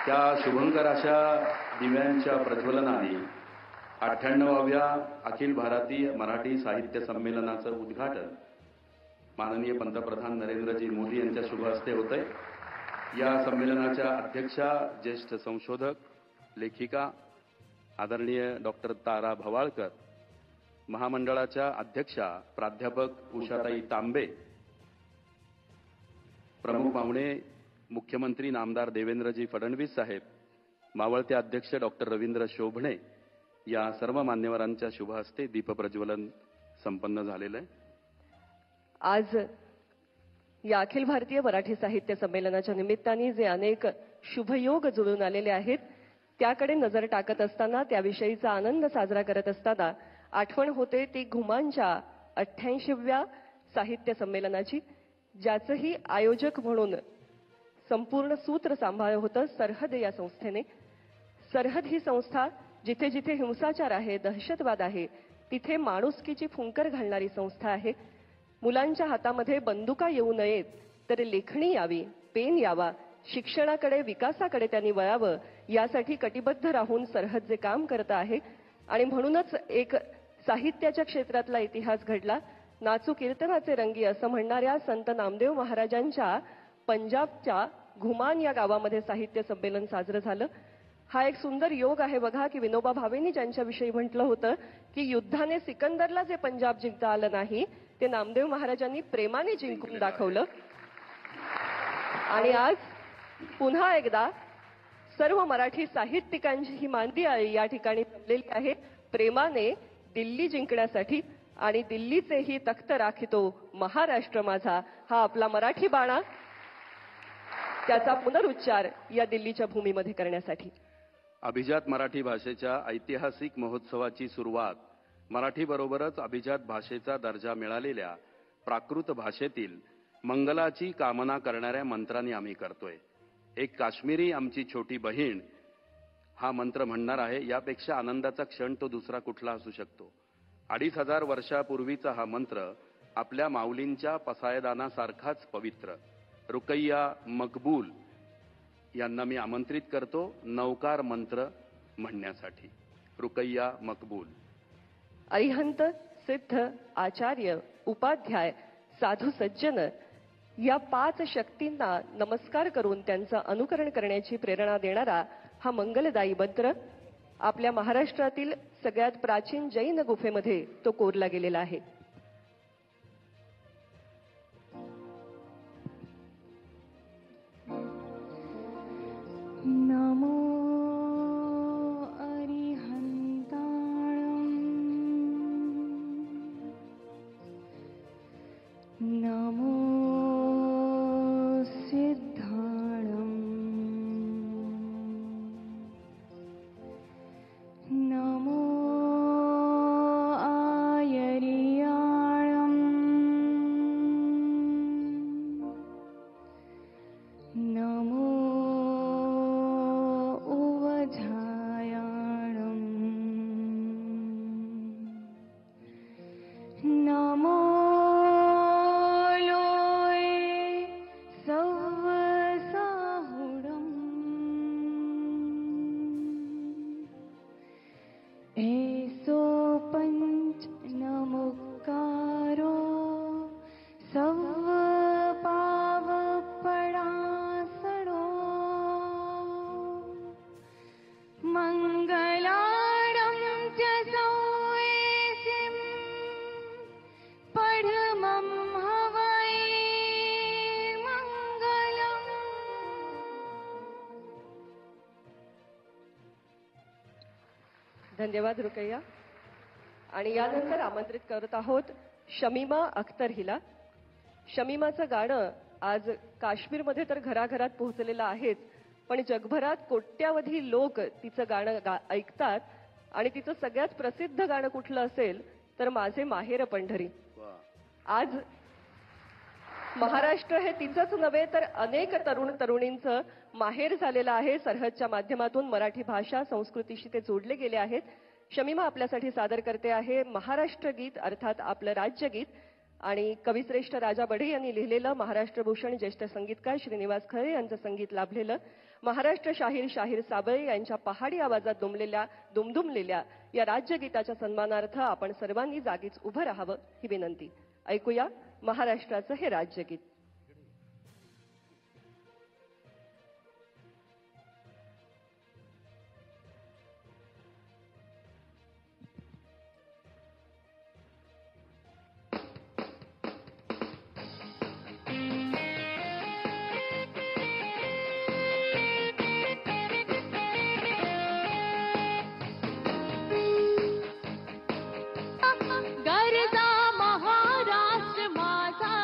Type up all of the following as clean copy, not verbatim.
त्या शुभंकर अशा दिव्यांच्या प्रज्वलनाने 98व्या अखिल भारतीय मराठी साहित्य संमेलनाचं उद्घाटन माननीय पंतप्रधान नरेंद्रजी मोदी यांच्या शुभ हस्ते होतंय। या संमेलनाच्या अध्यक्षा ज्येष्ठ संशोधक लेखिका आदरणीय डॉक्टर तारा भवाळकर, महामंडळाच्या अध्यक्षा प्राध्यापक उषाताई तांबे, प्रमुख पाहुणे मुख्यमंत्री नामदार देवेंद्रजी फडणवीस साहेब, मावळते अध्यक्ष डॉक्टर रवींद्र शोभणे या सर्व मान्यवरांच्या शुभ हस्ते दीपप्रज्वलन संपन्न झालेलं आहे। आज या अखिल भारतीय मराठी साहित्य संमेलनाच्या निमित्ताने जे अनेक शुभयोग जुळून आलेले आहेत त्याकडे नजर टाकत असताना, त्याविषयीचा आनंद साजरा करत असताना आठवण होते ती घुमांच्या 88व्या साहित्य संमेलनाची, ज्याचंही आयोजक म्हणून संपूर्ण सूत्र सांभाळलं होतं सरहद या संस्थेने। सरहद ही संस्था जिथे जिथे हिंसाचार आहे, दहशतवाद आहे, तिथे माणुसकीची फुंकर घालणारी संस्था आहे। मुलांच्या हातामध्ये बंदुका येऊ नयेत, तर लेखणी यावी, पेन यावा, शिक्षणाकडे, विकासाकडे त्यांनी वळावं, यासाठी कटिबद्ध राहून सरहद जे काम करत आहे। आणि म्हणूनच एक साहित्याच्या क्षेत्रातला इतिहास घडला। नाचू कीर्तनाचे रंगी असं म्हणणाऱ्या संत नामदेव महाराजांच्या पंजाबच्या घुमान या गावामध्ये साहित्य संमेलन साजरं झालं। हा एक सुंदर योग आहे बघा की विनोबा भावेंनी ज्यांच्याविषयी म्हटलं होतं की युद्धाने सिकंदरला जे पंजाब जिंकता आलं नाही, ते नामदेव महाराजांनी प्रेमाने जिंकून दाखवलं। आणि आज पुन्हा एकदा सर्व मराठी साहित्यिकांची ही मांदियाळी या ठिकाणी जमलेली आहे प्रेमाने दिल्ली जिंकण्यासाठी। आणि दिल्लीचेही तख्त राखितो महाराष्ट्र माझा, हा आपला मराठी बाणा, त्याचा पुनरुच्चार या दिल्लीच्या भूमीमध्ये करण्यासाठी अभिजात मराठी भाषेच्या ऐतिहासिक महोत्सवाची सुरुवात मराठीबरोबरच अभिजात भाषेचा दर्जा मिळालेल्या प्राकृत भाषेतील मंगलाची कामना करणाऱ्या मंत्रांनी आम्ही करतोय। एक काश्मीरी आमची छोटी बहीण हा मंत्र म्हणणार आहे। यापेक्षा आनंदाचा क्षण तो दुसरा कुठला असू शकतो। 2500 वर्षापूर्वीचा हा मंत्र आपल्या माऊलींच्या पसायदानासारखाच पवित्र। रुकैया मकबूल यांना मी आमंत्रित करतो नवकार मंत्र म्हणण्यासाठी। रुकैया मकबूल। अरिहंत, सिद्ध, आचार्य, उपाध्याय, साधू सज्जन या 5 शक्तींना नमस्कार करून त्यांचं अनुकरण करण्याची प्रेरणा देणारा हा मंगलदायी मंत्र आपल्या महाराष्ट्रातील सगळ्यात प्राचीन जैन गुफेमध्ये तो कोरला गेलेला आहे। नमो नमो सिद्धाणं, नमो आयर्याणं, नमो उवझायाणं, नमो ऐसो पंच नमुकारो सव पाव पडासणो, मंगलाडं च सौएसिं पढमं हवै मंगलम्। धन्यवाद रुकैया। आणि यानंतर आमंत्रित करत आहोत शमीमा अख्तर हिला। शमीमाचं गाणं आज काश्मीरमध्ये तर घराघरात पोहोचलेलं आहेच, पण जगभरात कोट्यावधी लोक तिचं गाणं ऐकतात। आणि तिचं सगळ्यात प्रसिद्ध गाणं कुठलं असेल तर माझे माहेर पंढरी। आज महाराष्ट्र हे तिचंच नव्हे तर अनेक तरुण तरुणींचं माहेर झालेलं आहे। सरहदच्या माध्यमातून मराठी भाषा संस्कृतीशी ते जोडले गेले आहेत। शमीमा आपल्यासाठी सादर करते आहे महाराष्ट्र गीत, अर्थात आपलं राज्यगीत। आणि कविश्रेष्ठ राजा बढे यांनी लिहिलेलं महाराष्ट्रभूषण ज्येष्ठ संगीतकार श्रीनिवास खरे यांचं संगीत लाभलेलं महाराष्ट्र शाहीर साबळे यांच्या पहाडी आवाजात दुमदुमलेल्या या राज्यगीताच्या सन्मानार्थ आपण सर्वांनी जागीच उभं राहावं ही विनंती. ऐकूया महाराष्ट्राचं हे राज्यगीत. गरजा महाराष्ट्र माझा,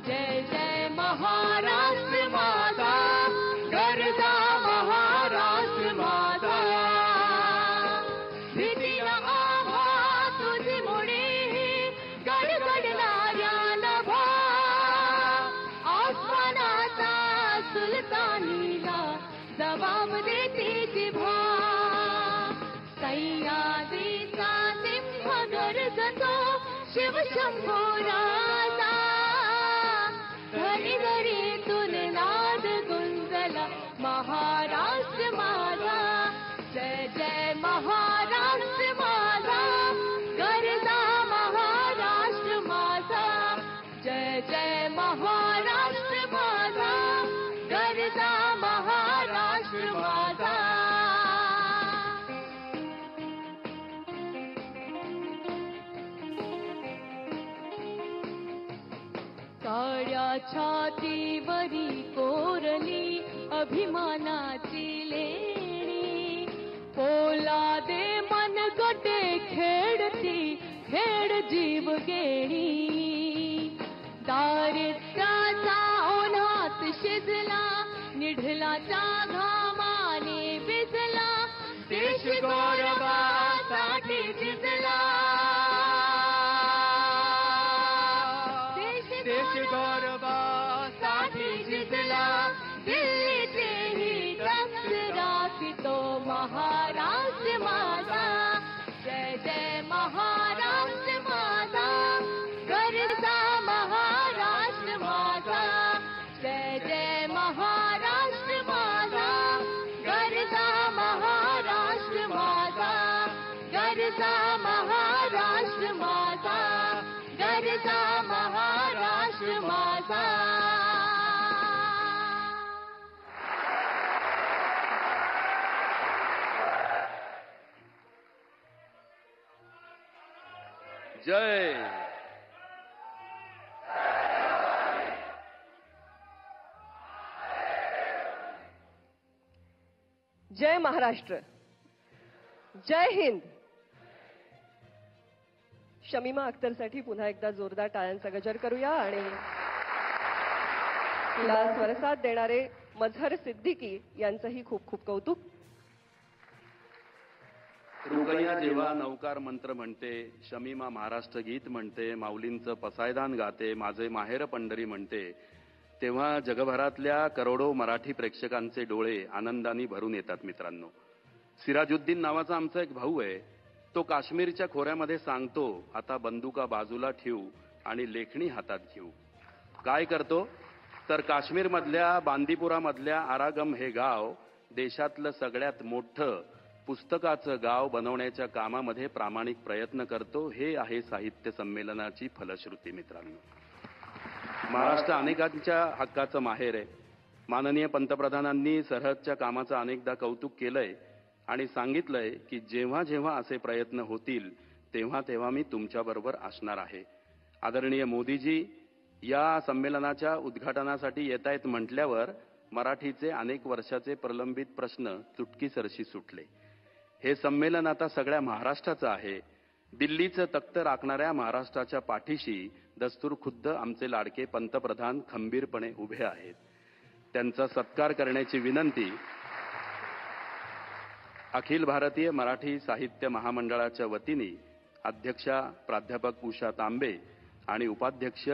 जय जय महाराष्ट्र माझा. गरजा महाराष्ट्र माझा. भीतीला आम्हा तुझी मुळे गडगडणाऱ्या नभा. आसमानाचा सुलतानीला जबाब देते जिभा. सह्याद्रीचा सिंह गरजतो शिवशंभो राजा. घरी घरीतून नाद गुंजला महाराष्ट्र माझा. जय जय महाराष्ट्र माझा. गरजा महाराष्ट्र माझा. जय जय महाराष्ट्र माझा. गरजा महाराष्ट्र माझा. काळ्या छातीवरी कोरली अभिमानाची लेणी. पोलादे मनगटे खेळती खेळ जीव गेणी. दारिद्र्याचा ओढात शिजला निढलाच्या घामाने भिजला. देश गौरवासाठी झिजला. देश गौरवासाठी झिजला. दिल्लीचेही रक्त राखतो महाराष्ट्र माझा. जय जय महाराष्ट्र माझा. गरजा महाराष्ट्र माझा. जय जय महाराष्ट्र माझा. गरजा महाराष्ट्र माझा. गरजा महाराष्ट्र माझा. गरजा महाराष्ट्र माझा. जय जय महाराष्ट्र. जय हिंद. शमीमा अख्तरसाठी पुन्हा एकदा जोरदार टाळ्यांचा गजर करूया आणि तिला स्वरसाथ देणारे मझहर सिद्दीकी यांचंही खूप खूप कौतुक. रुकैया जेव्हा नौकार मंत्र म्हणते, शमीमा महाराष्ट्र गीत म्हणते, माऊलींचं पसायदान गाते, माझे माहेर पंढरी म्हणते, तेव्हा जगभरातल्या करोडो मराठी प्रेक्षकांचे डोळे आनंदाने भरून येतात. मित्रांनो, सिराजुद्दीन नावाचा आमचा एक भाऊ आहे. तो काश्मीरच्या खोऱ्यामध्ये सांगतो, आता बंदुका बाजूला ठेवू आणि लेखणी हातात घेऊ. काय करतो तर काश्मीरमधल्या बांदीपुरामधल्या आरागम हे गाव देशातलं सगळ्यात मोठं पुस्तकाचं गाव बनवण्याच्या कामामध्ये प्रामाणिक प्रयत्न करतो. हे आहे साहित्य संमेलनाची फलश्रुती. मित्रांनो, महाराष्ट्र अनेकांच्या हक्काचं माहेर आहे. माननीय पंतप्रधानांनी सरहदच्या कामाचं अनेकदा कौतुक केलंय आणि सांगितलंय की जेव्हा जेव्हा असे प्रयत्न होतील तेव्हा तेव्हा मी तुमच्याबरोबर असणार आहे. आदरणीय मोदीजी या संमेलनाच्या उद्घाटनासाठी येत आहेत म्हटल्यावर मराठीचे अनेक वर्षाचे प्रलंबित प्रश्न चुटकीसरशी सुटले. हे संमेलन आता सगळ्या महाराष्ट्राचं आहे. दिल्लीचं तख्त राखणाऱ्या महाराष्ट्राच्या पाठीशी दस्तूर खुद्द आमचे लाडके पंतप्रधान खंबीरपणे उभे आहेत. त्यांचा सत्कार करण्याची विनंती अखिल भारतीय मराठी साहित्य महामंडळाच्या वतीने अध्यक्षा प्राध्यापक उषा तांबे आणि उपाध्यक्ष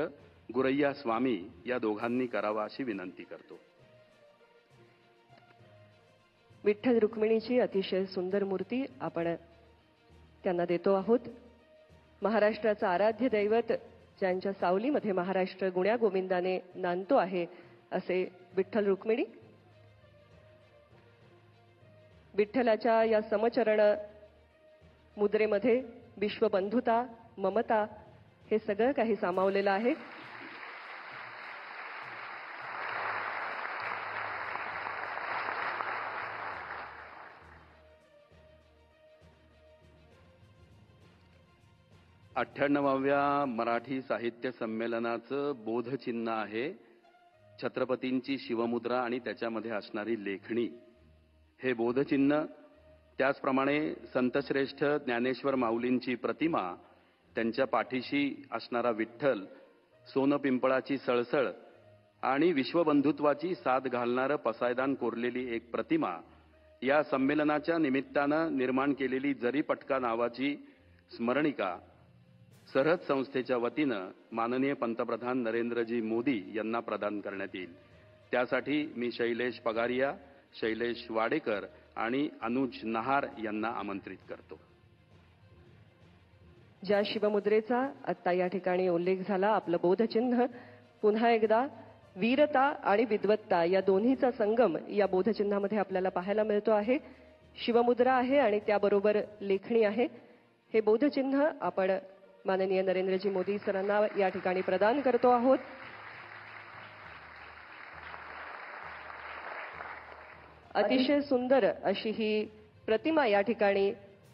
गुरैया स्वामी या दोघांनी करावा अशी विनंती करतो. विठ्ठल रुक्मिणीची अतिशय सुंदर मूर्ती आपण त्यांना देतो आहोत. महाराष्ट्राचं आराध्य दैवत ज्यांच्या सावलीमध्ये महाराष्ट्र गुण्या गोविंदाने नांदतो आहे असे विठ्ठल रुक्मिणी. विठ्ठलाच्या या समचरण मुद्रेमध्ये विश्वबंधुता, ममता हे सगळं काही सामावलेलं आहे. अठ्ठ्याण्णवाव्या मराठी साहित्य संमेलनाचं बोधचिन्ह आहे छत्रपतींची शिवमुद्रा आणि त्याच्यामध्ये असणारी लेखणी. हे बोधचिन्ह, त्याचप्रमाणे संतश्रेष्ठ ज्ञानेश्वर माऊलींची प्रतिमा, त्यांच्या पाठीशी असणारा विठ्ठल, सोनपिंपळाची सळसळ आणि विश्वबंधुत्वाची साथ घालणारं पसायदान कोरलेली एक प्रतिमा, या संमेलनाच्या निमित्तानं निर्माण केलेली जरीपटका नावाची स्मरणिका सरहद संस्थेच्या वतीनं माननीय पंतप्रधान नरेंद्रजी मोदी यांना प्रदान करण्यात येईल. त्यासाठी मी शैलेश पगारिया, शैलेश वाडेकर आणि अनुज नहार यांना आमंत्रित करतो. ज्या शिवमुद्रेचा आत्ता या ठिकाणी उल्लेख झाला, आपलं बोधचिन्ह, पुन्हा एकदा वीरता आणि विद्वत्ता या दोन्हीचा संगम या बोधचिन्हामध्ये आपल्याला पाहायला मिळतो आहे. शिवमुद्रा आहे आणि त्याबरोबर लेखणी आहे. हे बोधचिन्ह आपण माननीय नरेंद्रजी मोदी सरांना या ठिकाणी प्रदान करतो आहोत. अतिशय सुंदर अशी ही प्रतिमा या ठिकाणी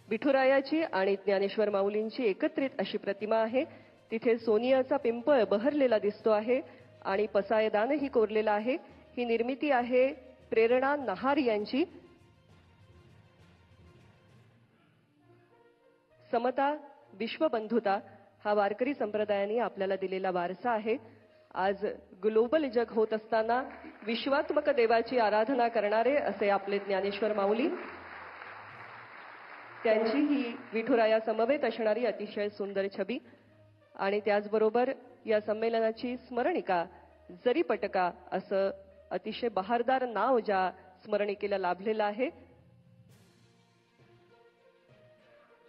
विठुरायाची आणि ज्ञानेश्वर माऊलींची एकत्रित अशी प्रतिमा आहे. तिथे सोनियाचा पिंपळ बहरलेला दिसतो आहे आणि पसायदानही कोरलेलं आहे. ही निर्मिती आहे प्रेरणा नहार यांची. समता, विश्वबंधुता हा वारकरी संप्रदायाने आपल्याला दिलेला वारसा आहे. आज ग्लोबल जग होत असताना विश्वात्मक देवाची आराधना करणारे असे आपले ज्ञानेश्वर माऊली, त्यांची ही विठुराया समवेत असणारी अतिशय सुंदर छबी आणि त्याचबरोबर या संमेलनाची स्मरणिका जरीपटका असं अतिशय बहारदार नाव ज्या स्मरणिकेला लाभलेलं आहे.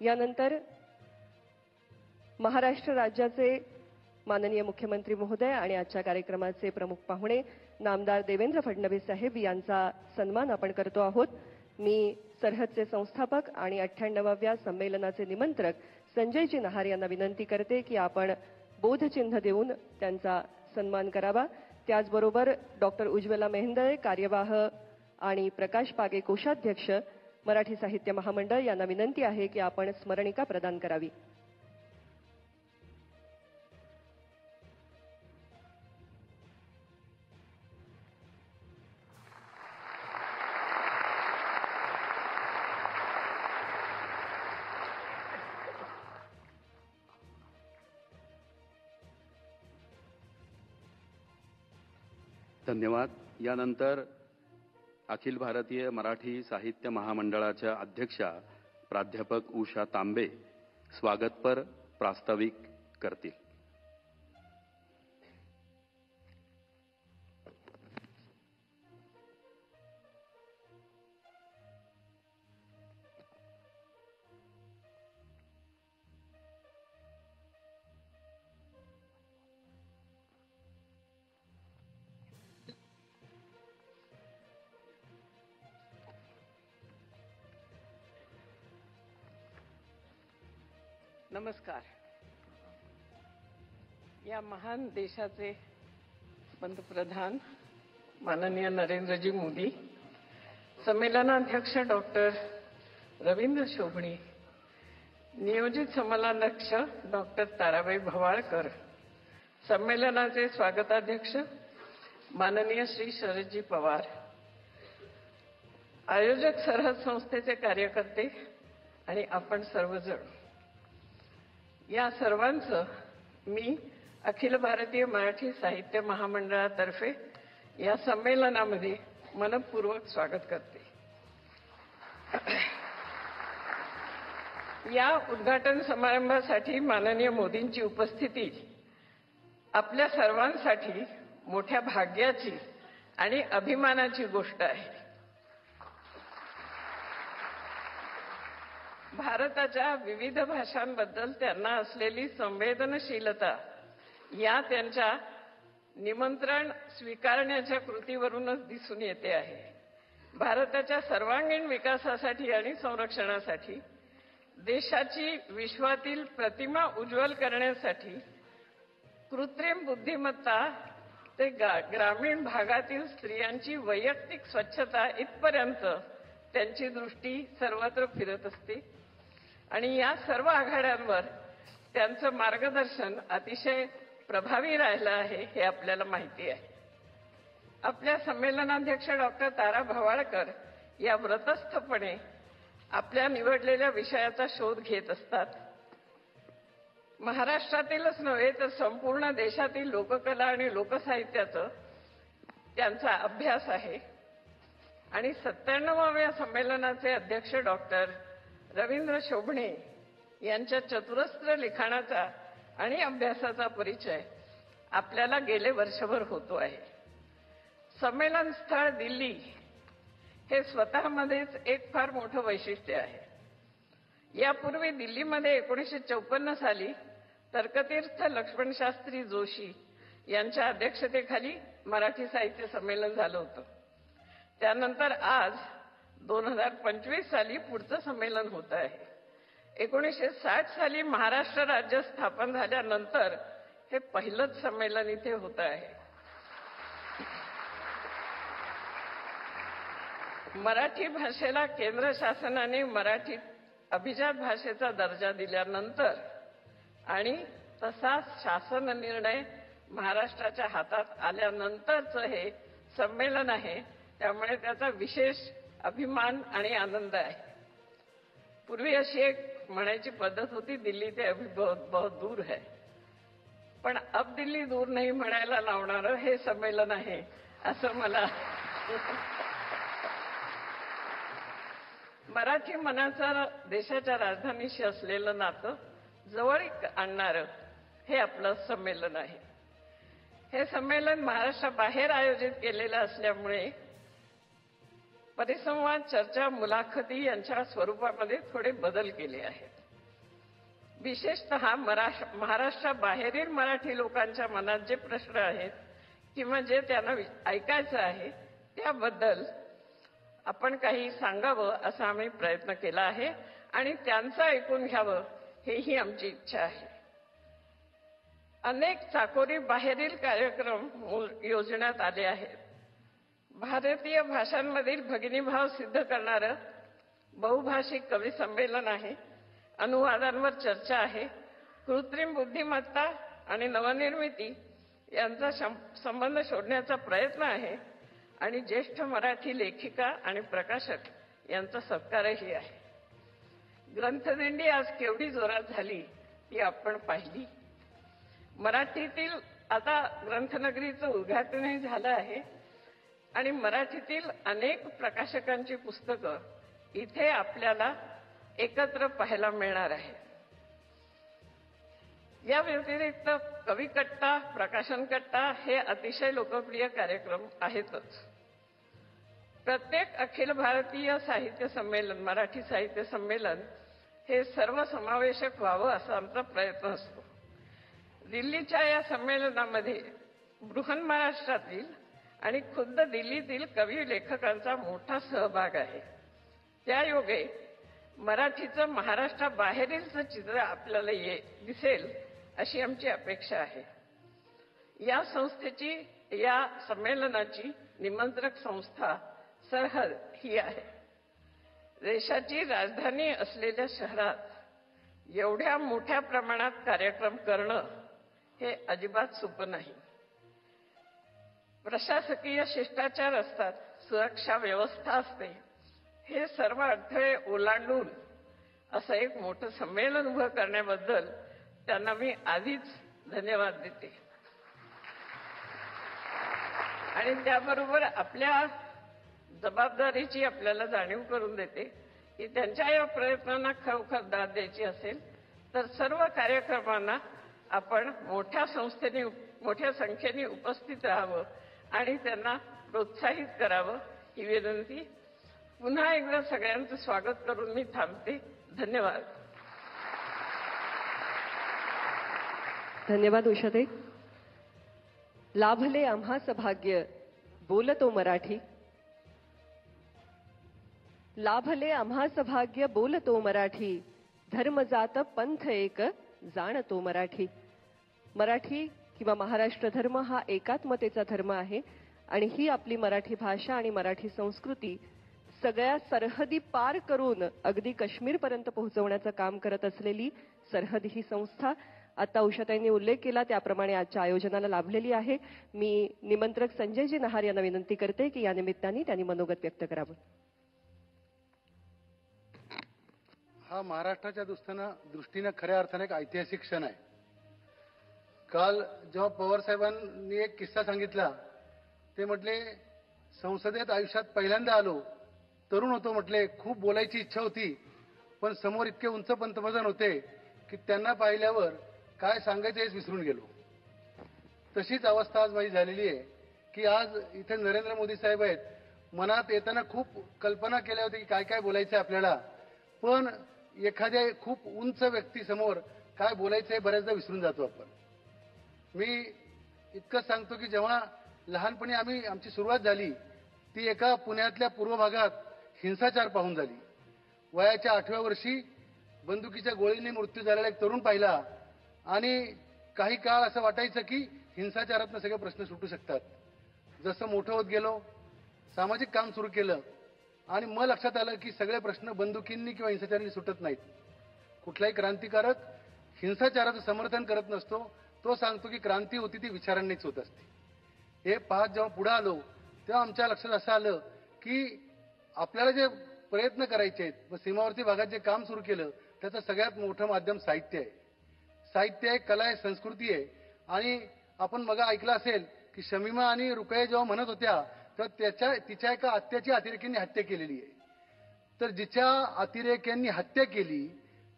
यानंतर महाराष्ट्र राज्याचे माननीय मुख्यमंत्री महोदय आणि आजच्या कार्यक्रमाचे प्रमुख पाहुणे नामदार देवेंद्र फडणवीस साहेब यांचा सन्मान आपण करतो आहोत. मी सरहदचे संस्थापक आणि 98व्या संमेलनाचे निमंत्रक संजयजी नहार यांना विनंती करते की आपण बोधचिन्ह देऊन त्यांचा सन्मान करावा. त्याचबरोबर डॉक्टर उज्ज्वला मेहेंदळे, कार्यवाह आणि प्रकाश पागे, कोषाध्यक्ष, मराठी साहित्य महामंडळ यांना विनंती आहे की आपण स्मरणिका प्रदान करावी. धन्यवाद. यानंतर अखिल भारतीय मराठी साहित्य महामंडळाच्या अध्यक्षा प्राध्यापक उषा तांबे स्वागतपर प्रास्ताविक करतील. नमस्कार. या महान देशाचे पंतप्रधान माननीय नरेंद्रजी मोदी, संमेलनाध्यक्ष डॉक्टर रवींद्र शोभणे, नियोजित संमेलनाध्यक्ष डॉक्टर ताराबाई भवाळकर, संमेलनाचे स्वागताध्यक्ष माननीय श्री शरदजी पवार, आयोजक सरहद संस्थेचे कार्यकर्ते आणि आपण सर्वजण, या सर्वांचं मी अखिल भारतीय मराठी साहित्य महामंडळातर्फे या संमेलनामध्ये मनपूर्वक स्वागत करते. या उद्घाटन समारंभासाठी माननीय मोदींची उपस्थिती आपल्या सर्वांसाठी मोठ्या भाग्याची आणि अभिमानाची गोष्ट आहे. भारताच्या विविध भाषांबद्दल त्यांना असलेली संवेदनशीलता या त्यांच्या निमंत्रण स्वीकारण्याच्या कृतीवरूनच दिसून येते आहे. भारताच्या सर्वांगीण विकासासाठी आणि संरक्षणासाठी, देशाची विश्वातील प्रतिमा उज्ज्वल करण्यासाठी कृत्रिम बुद्धिमत्ता ते ग्रामीण भागातील स्त्रियांची वैयक्तिक स्वच्छता इथपर्यंत त्यांची दृष्टी सर्वत्र फिरत असते आणि या सर्व आघाड्यांवर त्यांचं मार्गदर्शन अतिशय प्रभावी राहिलं आहे हे आपल्याला माहिती आहे. आपल्या संमेलनाध्यक्ष डॉक्टर तारा भवाळकर या व्रतस्थपणे आपल्या निवडलेल्या विषयाचा शोध घेत असतात. महाराष्ट्रातीलच नव्हे तर संपूर्ण देशातील लोककला आणि लोकसाहित्याचं त्यांचा अभ्यास आहे आणि 97व्या संमेलनाचे अध्यक्ष डॉक्टर रवींद्र शोभणे यांच्या चतुरस्र लिखाणाचा आणि अभ्यासाचा परिचय आपल्याला गेले वर्षभर होतो आहे. संमेलन स्थळ दिल्ली हे स्वतःमध्येच एक फार मोठं वैशिष्ट्य आहे. यापूर्वी दिल्लीमध्ये 1954 साली तर्कतीर्थ लक्ष्मणशास्त्री जोशी यांच्या अध्यक्षतेखाली मराठी साहित्य संमेलन झालं होतं. त्यानंतर आज 2025 साली पुढचं संमेलन होत आहे. 1960 साली महाराष्ट्र राज्य स्थापन झाल्यानंतर हे पहिलंच संमेलन इथे होत आहे. मराठी भाषेला केंद्र शासनाने मराठी अभिजात भाषेचा दर्जा दिल्यानंतर आणि तसा शासन निर्णय महाराष्ट्राच्या हातात आल्यानंतरचं हे संमेलन आहे. त्यामुळे त्याचा विशेष अभिमान आणि आनंद आहे. पूर्वी अशी एक म्हणायची पद्धत होती, दिल्ली ते अभी बहुत दूर है, पण अब दिल्ली दूर नाही म्हणायला लावणारं हे संमेलन आहे असं मला मराठी मनाचं देशाच्या राजधानीशी असलेलं नातं जवळ आणणारं हे आपलं संमेलन आहे. हे संमेलन महाराष्ट्राबाहेर आयोजित केलेलं असल्यामुळे परिसंवाद, चर्चा, मुलाखती यांच्या स्वरूपामध्ये थोडे बदल केले आहेत. विशेषतः महाराष्ट्राबाहेरील मराठी लोकांच्या मनात जे प्रश्न आहेत किंवा जे त्यांना ऐकायचं आहे त्याबद्दल आपण काही सांगावं असा आम्ही प्रयत्न केला आहे आणि त्यांचं ऐकून घ्यावं हेही आमची इच्छा आहे. अनेक चाकोरी बाहेरील कार्यक्रम योजण्यात आले आहेत. भारतीय भाषांमधील भगिनीभाव सिद्ध करणारं बहुभाषिक कवी संमेलन आहे. अनुवादांवर चर्चा आहे. कृत्रिम बुद्धिमत्ता आणि नवनिर्मिती यांचा संबंध शोधण्याचा प्रयत्न आहे आणि ज्येष्ठ मराठी लेखिका आणि प्रकाशक यांचा सत्कारही आहे. ग्रंथदिंडी आज केवढी जोरात झाली ती आपण पाहिली. मराठीतील आता ग्रंथनगरीचं उद्घाटनही झालं आहे आणि मराठीतील अनेक प्रकाशकांची पुस्तकं इथे आपल्याला एकत्र पाहायला मिळणार आहे. या व्यतिरिक्त कवी कट्टा, प्रकाशन कट्टा हे अतिशय लोकप्रिय कार्यक्रम आहेतच. प्रत्येक अखिल भारतीय साहित्य संमेलन, मराठी साहित्य संमेलन हे सर्वसमावेशक व्हावं असा आमचा प्रयत्न असतो. दिल्लीच्या या संमेलनामध्ये बृहन्महाराष्ट्रातील आणि खुद्द दिल्लीतील कवी लेखकांचा मोठा सहभाग आहे. त्यायोगे मराठीचं महाराष्ट्राबाहेरीलचं चित्र आपल्याला दिसेल अशी आमची अपेक्षा आहे. या संस्थेची, या संमेलनाची निमंत्रक संस्था सरहद ही आहे. देशाची राजधानी असलेल्या शहरात एवढ्या मोठ्या प्रमाणात कार्यक्रम करणं हे अजिबात सोपं नाही. प्रशासकीय शिष्टाचार असतात, सुरक्षा व्यवस्था असते. हे सर्व अडथळे ओलांडून असं एक मोठं संमेलन उभं करण्याबद्दल त्यांना मी आधीच धन्यवाद देते आणि त्याबरोबर आपल्या जबाबदारीची आपल्याला जाणीव करून देते की त्यांच्या या प्रयत्नांना खरोखर दाद द्यायची असेल तर सर्व कार्यक्रमांना आपण मोठ्या संख्येने उपस्थित राहावं आणि त्यांना प्रोत्साहित करावं ही विनंती. पुन्हा एकदा सगळ्यांचं स्वागत करून मी थांबते. धन्यवाद. धन्यवाद उषाताई. लाभले आम्हास भाग्य बोलतो मराठी. लाभले आम्हास भाग्य बोलतो मराठी. धर्म जात पंथ एक जाणतो मराठी. मराठी किंवा महाराष्ट्र धर्म हा एकात्मतेचा धर्म आहे आणि ही आपली मराठी भाषा आणि मराठी संस्कृती सगळ्या सरहदी पार करून अगदी काश्मीरपर्यंत पोहोचवण्याचं काम करत असलेली सरहद ही संस्था आता उषाताईंनी उल्लेख केला त्याप्रमाणे आजच्या आयोजनाला लाभलेली आहे. मी निमंत्रक संजयजी नहार यांना विनंती करते की या निमित्ताने त्यांनी मनोगत व्यक्त करावं. हा महाराष्ट्राच्या दृष्टीनं खऱ्या अर्थाने एक ऐतिहासिक क्षण आहे. काल जेव्हा पवार साहेबांनी एक किस्सा सांगितला, ते म्हटले संसदेत आयुष्यात पहिल्यांदा आलो, तरुण होतो म्हटले, खूप बोलायची इच्छा होती, पण समोर इतके उंच पंतप्रधान होते की त्यांना पाहिल्यावर काय सांगायचं हेच विसरून गेलो. तशीच अवस्था आज माझी झालेली आहे की आज इथे नरेंद्र मोदी साहेब आहेत. मनात येताना खूप कल्पना केल्या होत्या की काय काय बोलायचं आपल्याला, पण एखाद्या खूप उंच व्यक्तीसमोर काय बोलायचं हे बऱ्याचदा विसरून जातो आपण. मी इतकंच सांगतो की जेव्हा लहानपणी आमची सुरुवात झाली ती एका पुण्यातल्या पूर्व भागात हिंसाचार पाहून झाली. वयाच्या 8व्या वर्षी बंदुकीच्या गोळीने मृत्यू झालेला एक तरुण पाहिला आणि काही काळ असं वाटायचं की हिंसाचारातनं सगळे प्रश्न सुटू शकतात. जसं मोठं होत गेलो, सामाजिक काम सुरू केलं आणि मग लक्षात आलं की सगळे प्रश्न बंदुकींनी किंवा हिंसाचाराने सुटत नाहीत. कुठलाही क्रांतिकारक हिंसाचाराचं समर्थन करत नसतो, तो सांगतो की क्रांती होती ती विचारांनीच होत असते. हे पाहत जेव्हा पुढे आलो तेव्हा आमच्या लक्षात असं आलं की आपल्याला जे प्रयत्न करायचे आहेत व सीमावर्ती भागात जे काम सुरू केलं त्याचं सगळ्यात मोठं माध्यम साहित्य आहे. साहित्य आहे, कला आहे, संस्कृती आहे. आणि आपण मग ऐकलं असेल की शमीमा आणि रुकया जेव्हा म्हणत होत्या तर तिच्या एका आत्याची अतिरेक्यांनी हत्या केलेली आहे. तर जिच्या अतिरेक्यांनी हत्या केली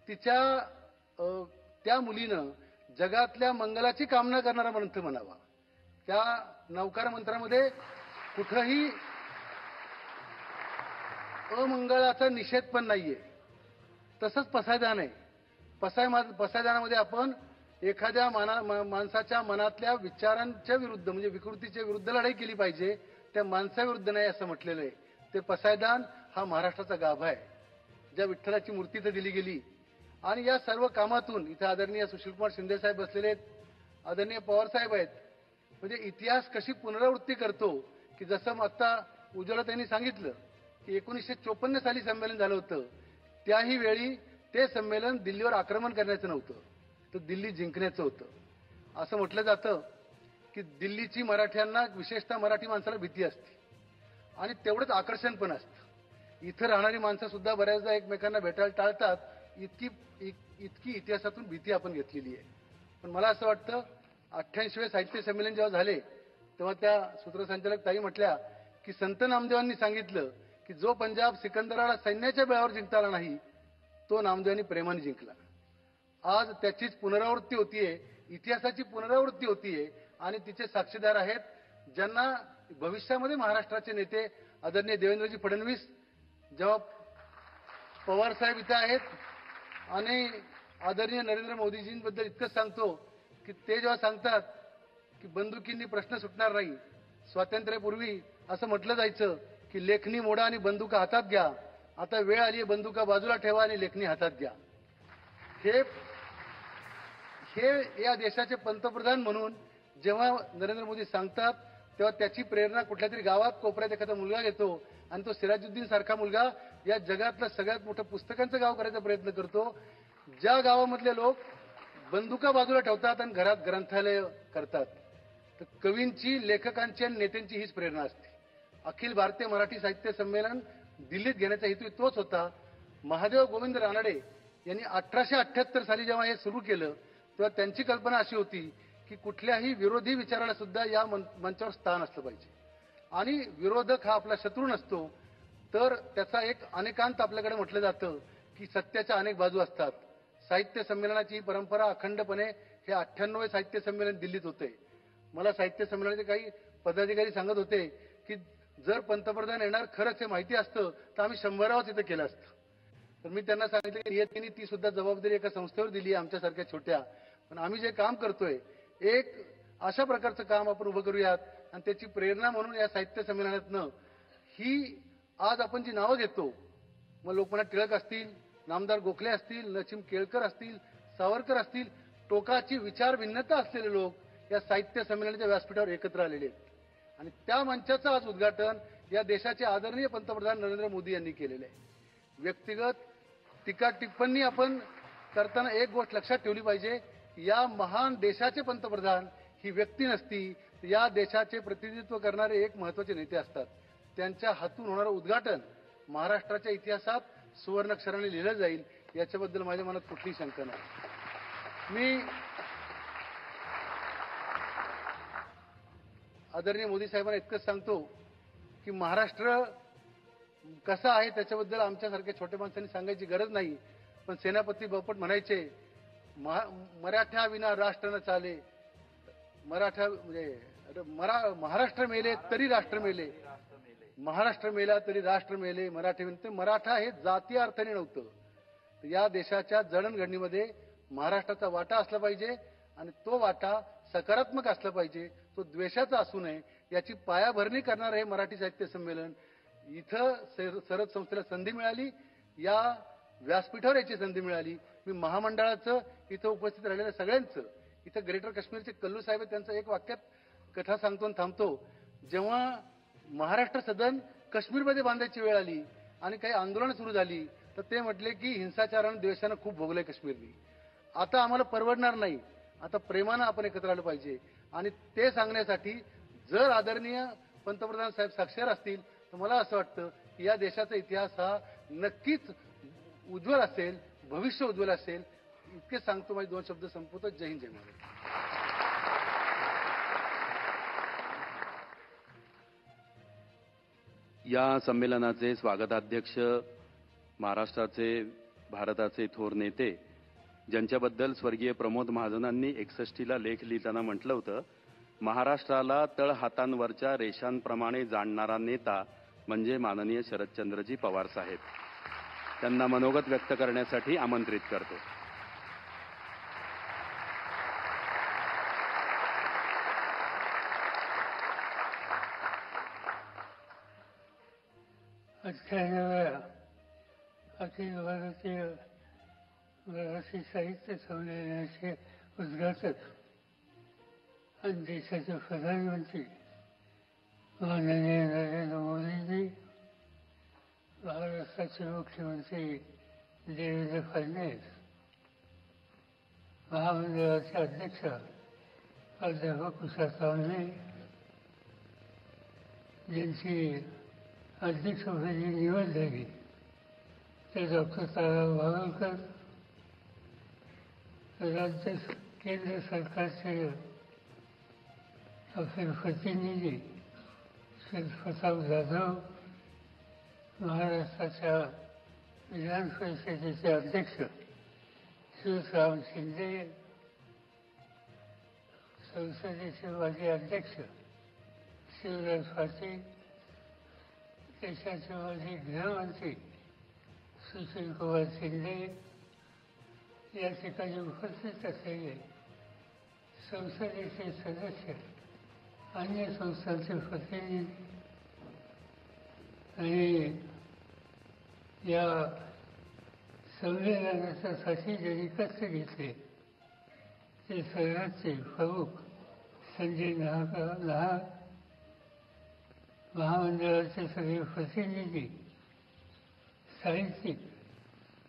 त्या मुलीनं जगातल्या मंगलाची कामना करणारा मंत्र म्हणावा. त्या नवकार मंत्रामध्ये कुठंही अमंगळाचा निषेध पण नाहीये. तसंच पसायदान आहे. पसायदानामध्ये आपण एखाद्या माणसाच्या मनातल्या विचारांच्या विरुद्ध म्हणजे विकृतीच्या विरुद्ध लढाई केली पाहिजे, त्या माणसाविरुद्ध नाही असं म्हटलेलं आहे. ते पसायदान हा महाराष्ट्राचा गाभा आहे, ज्या विठ्ठलाची मूर्ती इथं दिली गेली. आणि या सर्व कामातून इथं आदरणीय सुशीलकुमार शिंदे साहेब बसलेले आहेत, आदरणीय पवार साहेब आहेत. म्हणजे इतिहास कशी पुनरावृत्ती करतो की जसं आता उज्ज्वला त्यांनी सांगितलं की 1954 साली संमेलन झालं होतं. त्याही वेळी ते संमेलन दिल्लीवर आक्रमण करण्याचं नव्हतं, तर दिल्ली जिंकण्याचं होतं. असं म्हटलं जातं की दिल्लीची मराठ्यांना, विशेषतः मराठी माणसाला भीती असते आणि तेवढंच आकर्षण पण असतं. इथं राहणारी माणसं सुद्धा बऱ्याचदा एकमेकांना भेटायला टाळतात. इतकी इतिहासातून भीती आपण घेतलेली आहे. पण मला असं वाटतं 88वें साहित्य संमेलन जेव्हा झाले तेव्हा त्या सूत्रसंचालक ताई म्हटल्या की संत नामदेवांनी सांगितलं की जो पंजाब सिकंदराला सैन्याच्या बळावर जिंकता आला नाही तो नामदेवांनी प्रेमाने जिंकला. आज त्याचीच पुनरावृत्ती होतीये, इतिहासाची पुनरावृत्ती होतीये आणि तिचे साक्षीदार आहेत ज्यांना भविष्यामध्ये महाराष्ट्राचे नेते आदरणीय देवेंद्रजी फडणवीस, जेव्हा पवार साहेब इथे आहेत आणि आदरणीय नरेंद्र मोदीजींबद्दल इतकंच सांगतो की ते जेव्हा सांगतात की बंदुकींनी प्रश्न सुटणार नाही. स्वातंत्र्यापूर्वी असं म्हटलं जायचं की लेखणी मोडा आणि बंदुका हातात घ्या. आता वेळ आली आहे बंदुका बाजूला ठेवा आणि लेखणी हातात घ्या. हे या देशाचे पंतप्रधान म्हणून जेव्हा नरेंद्र मोदी सांगतात तेव्हा त्याची प्रेरणा कुठल्या तरी गावात कोपऱ्यात एखादा मुलगा घेतो आणि तो सिराजुद्दीन सारखा मुलगा या जगातलं सगळ्यात मोठं पुस्तकांचं गाव करायचा प्रयत्न करतो. ज्या गावामधले लोक बंदुका बाजूला ठेवतात आणि घरात ग्रंथालय करतात. तर कवींची, लेखकांची आणि नेत्यांची हीच प्रेरणा असते. अखिल भारतीय मराठी साहित्य संमेलन दिल्लीत घेण्याचा हेतू तोच होता. महादेव गोविंद रानडे यांनी 1878 साली जेव्हा हे सुरू केलं तेव्हा त्यांची कल्पना अशी होती की कुठल्याही विरोधी विचाराला सुद्धा या मंचावर स्थान असलं पाहिजे आणि विरोधक हा आपला शत्रू नसतो. तर त्याचा एक अनेकांत आपल्याकडे म्हटलं जातं की सत्याच्या अनेक बाजू असतात. साहित्य संमेलनाची ही परंपरा अखंडपणे हे 98वें साहित्य संमेलन दिल्लीत होते. मला साहित्य संमेलनाचे काही पदाधिकारी सांगत होते की जर पंतप्रधान येणार खरंच हे माहिती असतं तर आम्ही 100वाच इथं केलं असतं. तर मी त्यांना सांगितलं की नियतीने ती सुद्धा जबाबदारी एका संस्थेवर दिली आहे आमच्यासारख्या छोट्या. पण आम्ही जे काम करतोय, एक अशा प्रकारचं काम आपण उभं करूयात आणि त्याची प्रेरणा म्हणून या साहित्य संमेलनातनं ही आज आपण जी नावं घेतो, मग लोकमान्य टिळक असतील, नामदार गोखले असतील, नचिम केळकर असतील, सावरकर असतील, टोकाची विचार भिन्नता असलेले लोक या साहित्य संमेलनाच्या व्यासपीठावर एकत्र आलेले आहेत आणि त्या मंचाचं आज उद्घाटन या देशाचे आदरणीय पंतप्रधान नरेंद्र मोदी यांनी केलेलं आहे. व्यक्तिगत टीका टिप्पणी आपण करताना एक गोष्ट लक्षात ठेवली पाहिजे, या महान देशाचे पंतप्रधान ही व्यक्ती नसती, या देशाचे प्रतिनिधित्व करणारे एक महत्त्वाचे नेते असतात. त्यांच्या हातून होणारं उद्घाटन महाराष्ट्राच्या इतिहासात सुवर्णाक्षराने लिहिलं जाईल याच्याबद्दल माझ्या मनात कुठलीही शंका नाही. मी आदरणीय मोदी साहेबांना इतकंच सांगतो की महाराष्ट्र कसा आहे त्याच्याबद्दल आमच्यासारख्या छोट्या माणसांनी सांगायची गरज नाही, पण सेनापती बापट म्हणायचे, मराठा विना राष्ट्र न चाले, मराठा म्हणजे महाराष्ट्र मेले तरी राष्ट्र मेले, महाराष्ट्र मेला तरी राष्ट्र मेले, मराठा हे जाती अर्थाने नव्हतं. या देशाच्या जडणघडणीमध्ये महाराष्ट्राचा वाटा असला पाहिजे आणि तो वाटा सकारात्मक असला पाहिजे, तो द्वेषाचा असू नये. याची पायाभरणी करणारं हे मराठी साहित्य संमेलन. इथं सरद संस्थेला संधी मिळाली, या व्यासपीठावर याची संधी मिळाली. मी महामंडळाचं इथं उपस्थित राहिलेल्या सगळ्यांचं, इथं ग्रेटर काश्मीरचे कल्लू साहेब त्यांचं एक वाक्यात कथा सांगतो आणि थांबतो. जेव्हा महाराष्ट्र सदन काश्मीरमध्ये बांधायची वेळ आली आणि काही आंदोलन सुरू झाली तर ते म्हटले की हिंसाचारानं द्वेषानं खूप भोगलंय काश्मीरनी, आता आम्हाला परवडणार नाही, आता प्रेमानं आपण एकत्र आलं पाहिजे. आणि ते सांगण्यासाठी जर आदरणीय पंतप्रधान साहेब साक्षर असतील तर मला असं वाटतं की या देशाचा इतिहास हा नक्कीच उज्ज्वल असेल, भविष्य उज्ज्वल असेल. इतके सांगतो, माझे 2 शब्द संपवतो. जय हिंद, जय महाराष्ट्र. या संमेलनाचे स्वागताध्यक्ष महाराष्ट्राचे, भारताचे थोर नेते, ज्यांच्याबद्दल स्वर्गीय प्रमोद महाजनांनी 61ला लेख लिहिताना म्हटलं होतं, महाराष्ट्राला तळहातांवरच्या रेषांप्रमाणे जाणणारा नेता म्हणजे माननीय शरदचंद्रजी पवार साहेब. त्यांना मनोगत व्यक्त करण्यासाठी आमंत्रित करतो. अठ्ठ्याण्णव्या अखिल भारतीय मराठी साहित्य संमेलनाचे उद्घाटक आणि देशाचे प्रधानमंत्री माननीय नरेंद्र मोदीजी, महाराष्ट्राचे मुख्यमंत्री देवेंद्र फडणवीस, महामंडळाचे अध्यक्ष प्राध्यापक उषा तावणे, ज्यांची अध्यक्षपदी निवड झाली ते डॉक्टर ताराराव बावनकर, केंद्र सरकारचे आपले प्रतिनिधी श्री प्रताप जाधव, महाराष्ट्राच्या विधान परिषदेचे अध्यक्ष श्री राम शिंदे, संसदेचे माजी अध्यक्ष शिवराज पाटील, देशाचे माजी गृहमंत्री सुशील कुमार शिंदे, या ठिकाणी उपस्थित असलेले संसदेचे सदस्य, अन्य संस्थांचे प्रतिनिधी आणि या संमेलनासाठी ज्यांनी कष्ट घेतले ते सर्वांचे प्रमुख संजय नाहक, महामंडळाचे सगळे प्रतिनिधी, साहित्यिक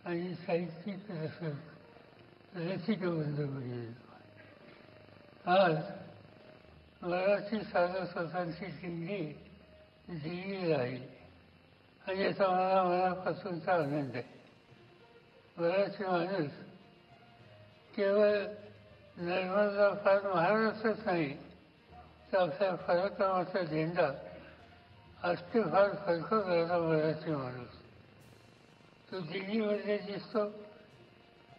आणि साहित्यिक रसिक बंधू. आज मराठी साधस्वतांची दिंडी दिल्ली राहील आणि याचा मला मनापासूनचा आनंद आहे. मराठी माणूस केवळ नर्मदा फार महाराष्ट्रच नाही तर आपल्या पराक्रमाचा झेंडा फार फडकवणारा मराठी माणूस. तो दिल्लीमध्ये दिसतो,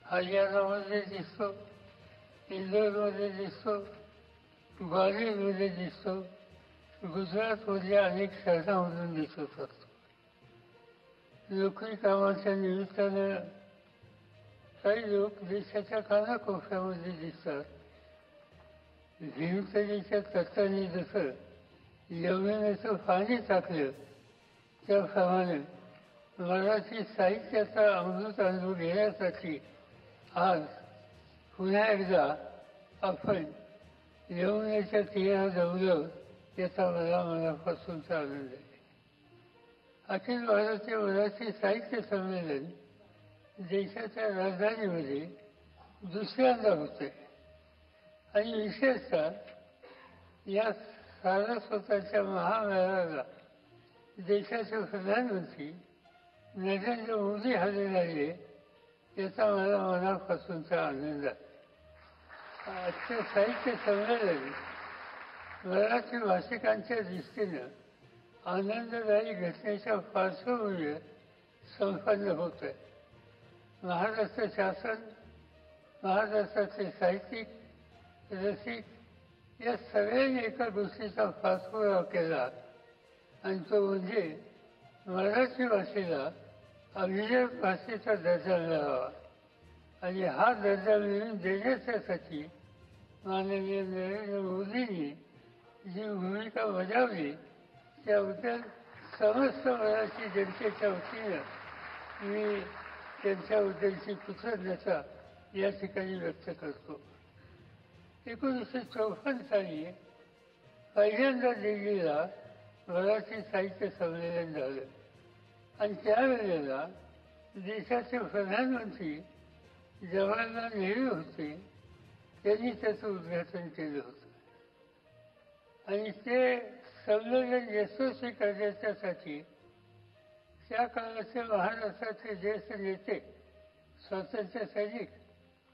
हरियाणामध्ये दिसतो, इंदोरमध्ये दिसतो, ग्वालियरमध्ये दिसतो, गुजरातमधल्या अनेक शहरांमधून दिसत असतो. नोकरी कामाच्या निमित्तानं काही लोक देशाच्या कानाकोपऱ्यामध्ये दिसतात. भीमसेनीच्या तत्वाने जसं यमुनेचं पाणी टाकलं त्याप्रमाणे मराठी साहित्याचा अमृत अनुभव घेण्यासाठी आज पुन्हा एकदा आपण यमुनेच्या तीरावर जमलो याचा मला मनापासूनचा आनंद आहे. अखिल भारतीय मराठी साहित्य संमेलन देशाच्या राजधानीमध्ये दुसऱ्यांदा होते आणि विशेषतः या सारस्वताच्या महामेळाव्याला देशाचे प्रधानमंत्री नरेंद्र मोदी हजर राहिले याचा मला मनापासूनचा आनंद आहे. आजचे साहित्य संमेलन मराठी भाषिकांच्या दृष्टीनं आनंददायी घटनेच्या पार्श्वभूमीवर संपन्न होत आहे. महाराष्ट्र शासन, महाराष्ट्राचे साहित्यिक, रसिक या सगळ्यांनी एका गोष्टीचा पाठपुरावा केला आणि तो म्हणजे मराठी भाषेला अभिजात भाषेचा दर्जा मिळावा आणि हा दर्जा मिळवून देण्यासाठी माननीय नरेंद्र मोदींनी जी भूमिका बजावली त्याबद्दल समस्त मराठी जनतेच्या वतीनं मी त्यांच्याबद्दलची कृतज्ञता या ठिकाणी व्यक्त करतो. 1954 साली पहिल्यांदा दिल्लीला मराठी साहित्य संमेलन झालं आणि त्यावेळेला देशाचे प्रधानमंत्री जवाहरलाल नेहरू होते. त्यांनी त्याचं उद्घाटन केलं होतं आणि ते संमेलन यशस्वी करण्यासाठी त्या काळाचे महाराष्ट्राचे ज्येष्ठ नेते, स्वातंत्र्य सैनिक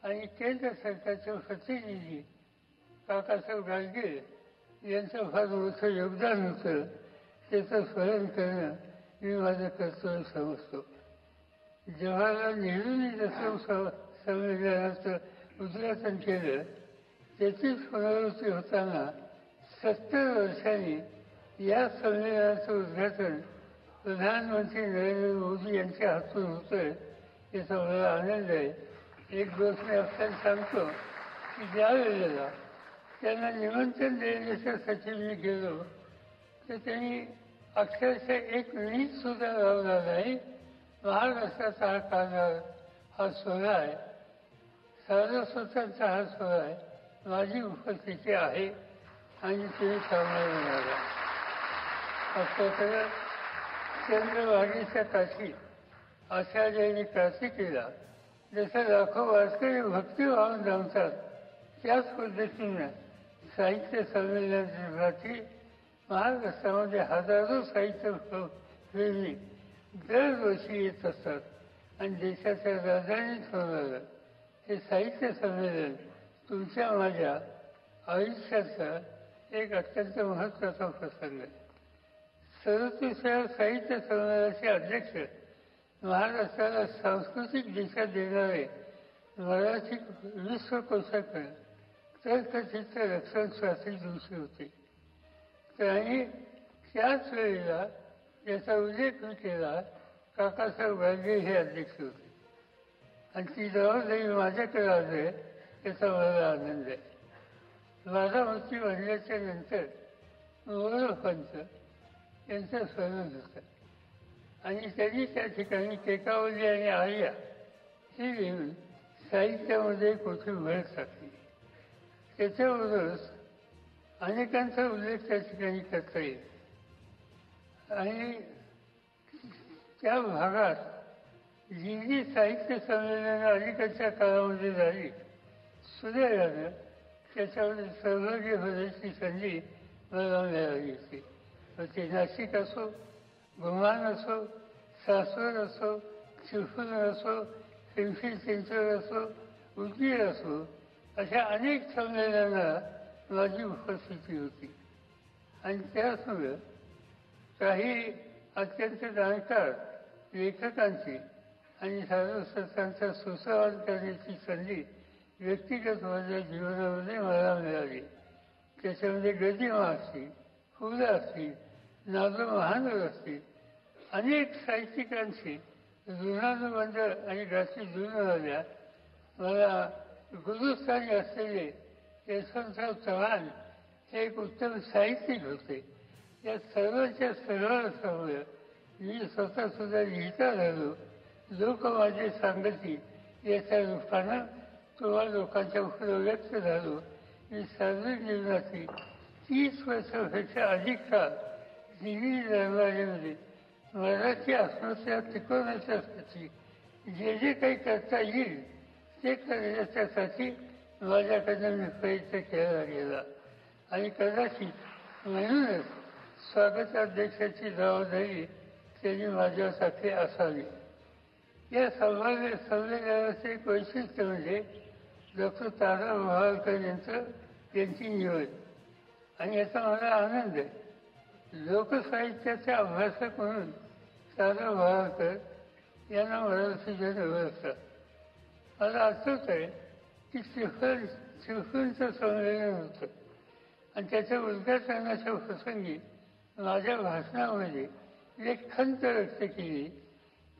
आणि केंद्र सरकारचे प्रतिनिधी काकासाहेब गाडगीळ यांचं फार मोठं योगदान होतं. त्याचं स्मरण करणं मी माझं कर्तव्य समजतो. जवाहरलाल नेहरूंनी जसं संमेलनाचं उद्घाटन केलं त्याचीच पुनरावृत्ती होताना 70 वर्षांनी या संमेलनाचं उद्घाटन प्रधानमंत्री नरेंद्र मोदी यांच्या हातून होतंय याचा मला आनंद आहे. एक गोष्ट मी आपल्याला सांगतो की ज्या वेळेला त्यांना निमंत्रण देण्यासाठी मी गेलो तर त्यांनी अक्षरशः 1 मिनिटसुद्धा लावला नाही. महाराष्ट्राचा हा कारभार, हा सोहळा आहे, सारस्वतांचा हा सोहळा आहे, माझी उपस्थिती आहे आणि तुम्ही सामावून मिळाला. आपल्याकडं चंद्रभागेच्या काठी आचार्यांनी कार्तिकीला जसं लाखो वारकरी भक्ती वाहून जमतात त्याच पद्धतीनं साहित्य संमेलनासाठी महाराष्ट्रामध्ये हजारो साहित्य प्रेमी दरवर्षी येत असतात आणि देशाच्या राजधानीत होणारं हे साहित्य संमेलन तुमच्या माझ्या आयुष्याचा एक अत्यंत महत्त्वाचा प्रसंग आहे. 37व्या साहित्य संमेलनाचे अध्यक्ष महाराष्ट्राला सांस्कृतिक दिशा देणारे मराठी विश्वकोशाकडे तर्कचित्र रक्षण शास्त्री दिवशी होते. त्यांनी त्याच वेळेला याचा उल्लेख केला काकासाहेब गाडगे हे अध्यक्ष होते आणि ती जबाबदारी माझ्याकडे आली याचा मला आनंद आहे. बारामती बनल्याच्या नंतर मोरोपंत यांचं स्मरण होतं आणि त्यांनी त्या ठिकाणी केकावली आणि आर्या ही लिहून साहित्यामध्ये एक मोठी भर टाकली. त्याच्याबरोबरच अनेकांचा उल्लेख त्या ठिकाणी करता येईल आणि त्या भागात जी जी साहित्य संमेलनं अलीकडच्या काळामध्ये झाली सुदैवानं त्याच्यामध्ये सहभागी होण्याची संधी मला मिळाली होती. मग ते नाशिक असो, गुमान असो, सासवड असो, चिपळूण असो, पिंपरी चिंचवड असो, उदगीर असो, अशा अनेक संमेलनांना माझी उपस्थिती होती आणि त्याचमुळं काही अत्यंत जाणकार लेखकांची आणि साधुसंतांचा सुसंवाद करण्याची संधी व्यक्तिगत माझ्या जीवनामध्ये मला मिळाली. त्याच्यामध्ये गदिमा असतील, फुलं असतील, नादू महानूर असतील, अनेक साहित्यिकांशी ऋणानुबंध आणि गाठी जुळून आल्या. मला गुरुस्थानी असलेले यशवंतराव चव्हाण हे एक उत्तम साहित्यिक होते. या सर्वांच्या सरळ सवय मी स्वतः सुद्धा लिहिता झालो. लोक माझे सांगती याच्या रूपानं तुम्हा लोकांच्या पुढे व्यक्त झालो. मी सार्वजनिक जीवनाची 30 वर्षापेक्षा अधिक काळ दिल्ली दरबारीमध्ये मराठी अस्मिता टिकवण्यासाठी जे जे काही करता येईल ते करण्यासाठी माझ्याकडनं मी प्रयत्न केला गेला. आणि कदाचित म्हणूनच स्वागताध्यक्षाची जबाबदारी त्यांनी माझ्यासाठी असावी. या संमेलनाचे एक वैशिष्ट्य म्हणजे डॉक्टर तारा मोहाळकर यांची निवड. आणि याचा मला आनंद आहे. लोकसाहित्याचे अभ्यासक म्हणून तारा मोहाळकर यांना मराठी जन ओळखतात. मला आठवत आहे की चिपळूणचं संमेलन होतं आणि त्याच्या उद्घाटनाच्या प्रसंगी माझ्या भाषणामध्ये एक खंत व्यक्त केली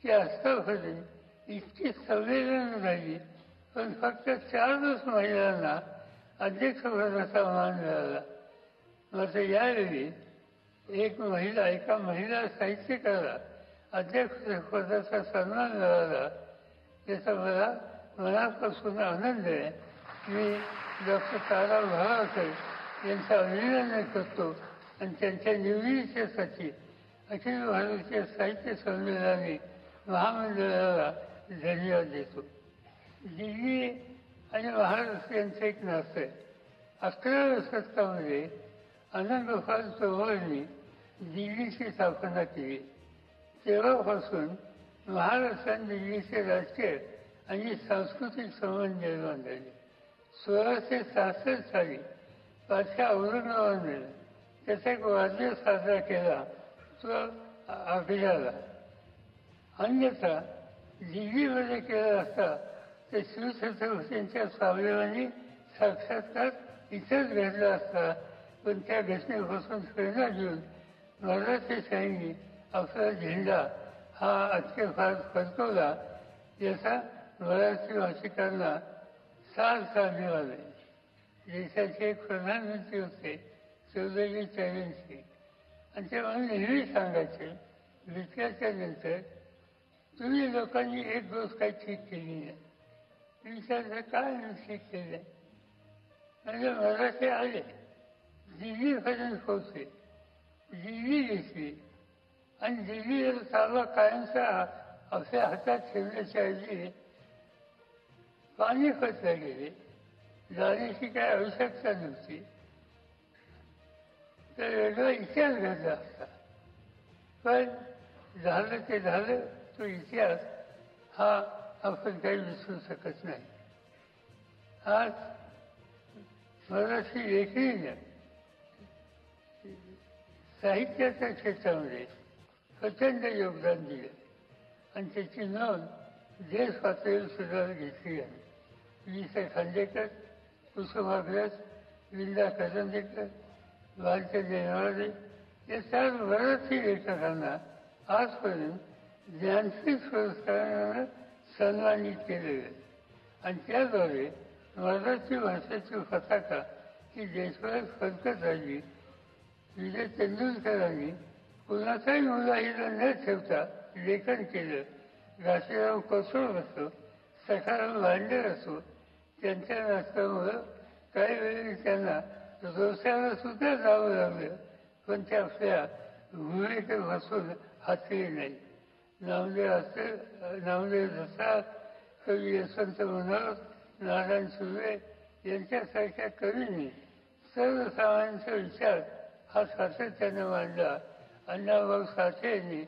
की आतापर्यंत इतकी संमेलन झाली पण फक्त 4 महिलांना अध्यक्षपदाचा मान मिळाला. मात्र यावेळी एका महिला साहित्यकाला अध्यक्षपदाचा सन्मान मिळाला. याचा मला मनापासून आनंद आहे. मी डॉक्टर तारा मोहाळकर यांचं अभिनंदन करतो आणि त्यांच्या निवडीच्यासाठी अखिल भारतीय साहित्य संमेलनाने महामंडळाला धन्यवाद देतो. दिल्ली आणि महाराष्ट्र यांचं एक नातं आहे. 11व्या शतकामध्ये आनंदगोपाल चौहाननी दिल्लीची स्थापना केली. तेव्हापासून महाराष्ट्र आणि दिल्लीचे राजकीय आणि सांस्कृतिक संबंध निर्माण झाले. 1666 साली बादशाह औरंगाबादने त्याचा एक वाढदिवस साजरा केला तो अभिजाला. अन्यथा दिल्लीमध्ये केला असता तर शिवछत्रपतींच्या स्वाभिमानी साक्षात्कार इथंच घडला असता. पण त्या घटनेपासून प्रेरणा घेऊन मराठी सैनिक आपला झेंडा हा अतिशय फार फडकवला. याचा मराठी भाषिकांना साथ मिळाले. देशाचे एक प्रधानमंत्री होते चौधरी चरण सिंग आणि ते मला नेहमी सांगायचे विचारच्या नंतर तुम्ही लोकांनी एक गोष्ट काही ठीक केली नाही. विचारलं काय ठीक केलं म्हणजे मराठी आले दिल्लीपर्यंत पोहोचले. दिल्ली घेतली आणि दिल्लीवर ताबा कायमचा आपल्या हातात ठेवण्याच्या ऐवजी पानिपतला गेले. जाण्याची काही आवश्यकता नव्हती. तर वेगळा इतिहास घडला असता. पण झालं ते झालं. तो इतिहास हा आपण काही विसरू शकत नाही. आज मराठी लेखणीनं साहित्याच्या क्षेत्रामध्ये प्रचंड योगदान दिलं आणि त्याची नोंद देश पातळीवर सुद्धा घेतली आहे. वि. खांडेकर, कुसुमाग्रज, विंदा करंदीकर, भारतीय देवाडे या 4 मराठी लेखकांना आजपर्यंत ज्ञानपीठ पुरस्कारानं सन्मानित केले आहे. आणि त्याद्वारे मराठी भाषेची पताका ही देशभरात फडकत राहिली. विजय तेंडुलकरांनी कुणाचाही मुलाहिरा न ठेवता लेखन केलं. घाशीराम कोसळ असो, सखाराम भांडेर असो, त्यांच्या नाटकामुळं काही वेळी त्यांना रोषाला सुद्धा जावं लागलं. पण ते आपल्या भूमिकेपासून हातली नाही. नामदेव रसाळ, कवी यशवंत मनोहर, नारायण सुर्वे यांच्यासारख्या कवींनी सर्वसामान्यांचा विचार हा सातत्याने मांडला. अण्णाभाऊ साठे यांनी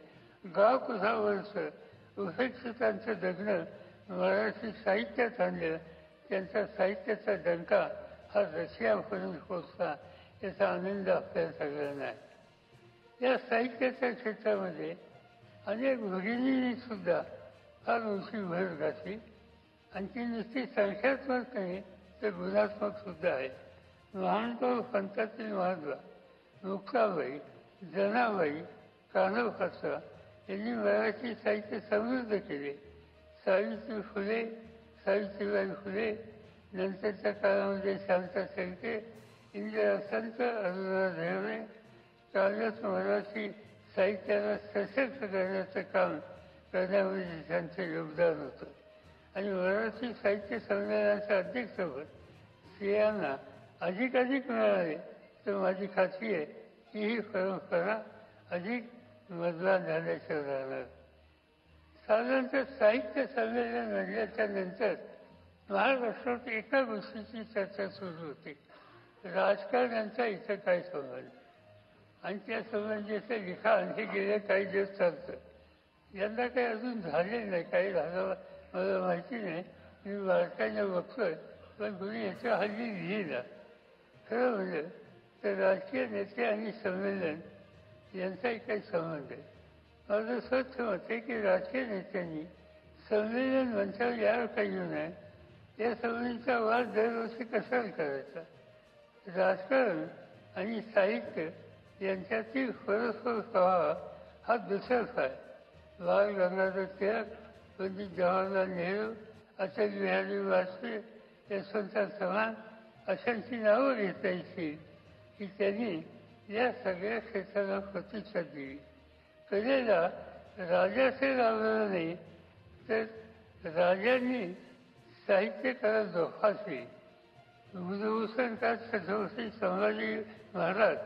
गाव कुसावरचं उपेक्षितांचं जगणं मराठी साहित्यात आणलं. त्यांचा साहित्याचा डंका हा रशियापर्यंत पोचला. याचा आनंद आपल्याला सगळ्यांना आहे. या साहित्याच्या क्षेत्रामध्ये अनेक भगिनींनी सुद्धा फार मोठी भर घातली आणि ती नुसती संख्यात्मक नाही तर गुणात्मक सुद्धा आहे. महानुभाव पंथातील महात्मा मुक्ताबाई, जनाबाई, कान्होपात्रा यांनी मराठी साहित्य समृद्ध केले. सावित्रीबाई फुले, नंतरच्या काळामध्ये शांत शेळके, इंदिरा संत, अरुणा ढेवळे काव्यात मराठी साहित्याला सशक्त करण्याचं काम करण्यामध्ये त्यांचं योगदान होतं. आणि मराठी साहित्य संमेलनाच्या अध्यक्षपद स्त्रियांना अधिकाधिक मिळाले तर माझी खात्री आहे की ही परंपरा अधिक मजबूत झाल्याशिवाय राहणार. साधारणतः साहित्य संमेलन म्हणल्याच्या नंतर महाराष्ट्रात एका गोष्टीची चर्चा सुरू होती, राजकारण्यांचा इथं काय संबंध, आणि त्या संबंधीचं लिखाण हे गेले काही दिवस चालतं. यंदा काही अजून झाले नाही, काही झालं मला माहिती नाही, मी बारकाईने बघतोय, पण कुणी याच्या हल्ली लिहिला. खरं म्हणजे तर राजकीय नेते आणि संमेलन यांचाही काही संबंध आहे. माझं स्वच्छ मत आहे की राजकीय नेत्यांनी संमेलन मंचावर यावर काही येऊ नये. या संबंधीचा वाद दरवर्षी कशाला करायचा. राजकारण आणि साहित्य यांच्यातील परस्पर प्रवाह हा दुसराच आहे. बाळ गंगाधर टिळक, पंडित जवाहरलाल नेहरू, अटल बिहारी वाजपेयी, यशवंतराव चव्हाण अशांची नावं घेता येतील की त्यांनी या सगळ्या क्षेत्राला प्रतिष्ठा दिली. कलेला राजाचे लावलं नाही तर राजांनी साहित्यकारात जोपासली. बुधभूषणकार छत्रपती संभाजी महाराज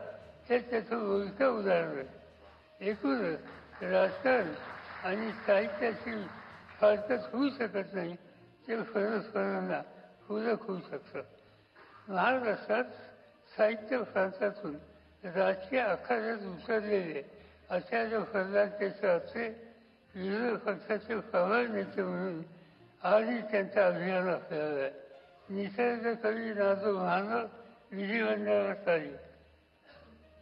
हे त्याचं उलटं उदाहरण आहे. एकूणच राजकारण आणि साहित्याची फारकत होऊ शकत नाही, ते परस्परांना पूरक होऊ शकतात. महाराष्ट्रात साहित्य प्रांतातून राजकीय आखाड्यात उतरलेले आचार्य प्रल्हाद केशवाचे विरोधी पक्षाचे प्रबळ नेते म्हणून आजही त्यांचं अभियान आपल्याला आहे. निसर्ग कवी नाजो महानव विधिमंडळात आली.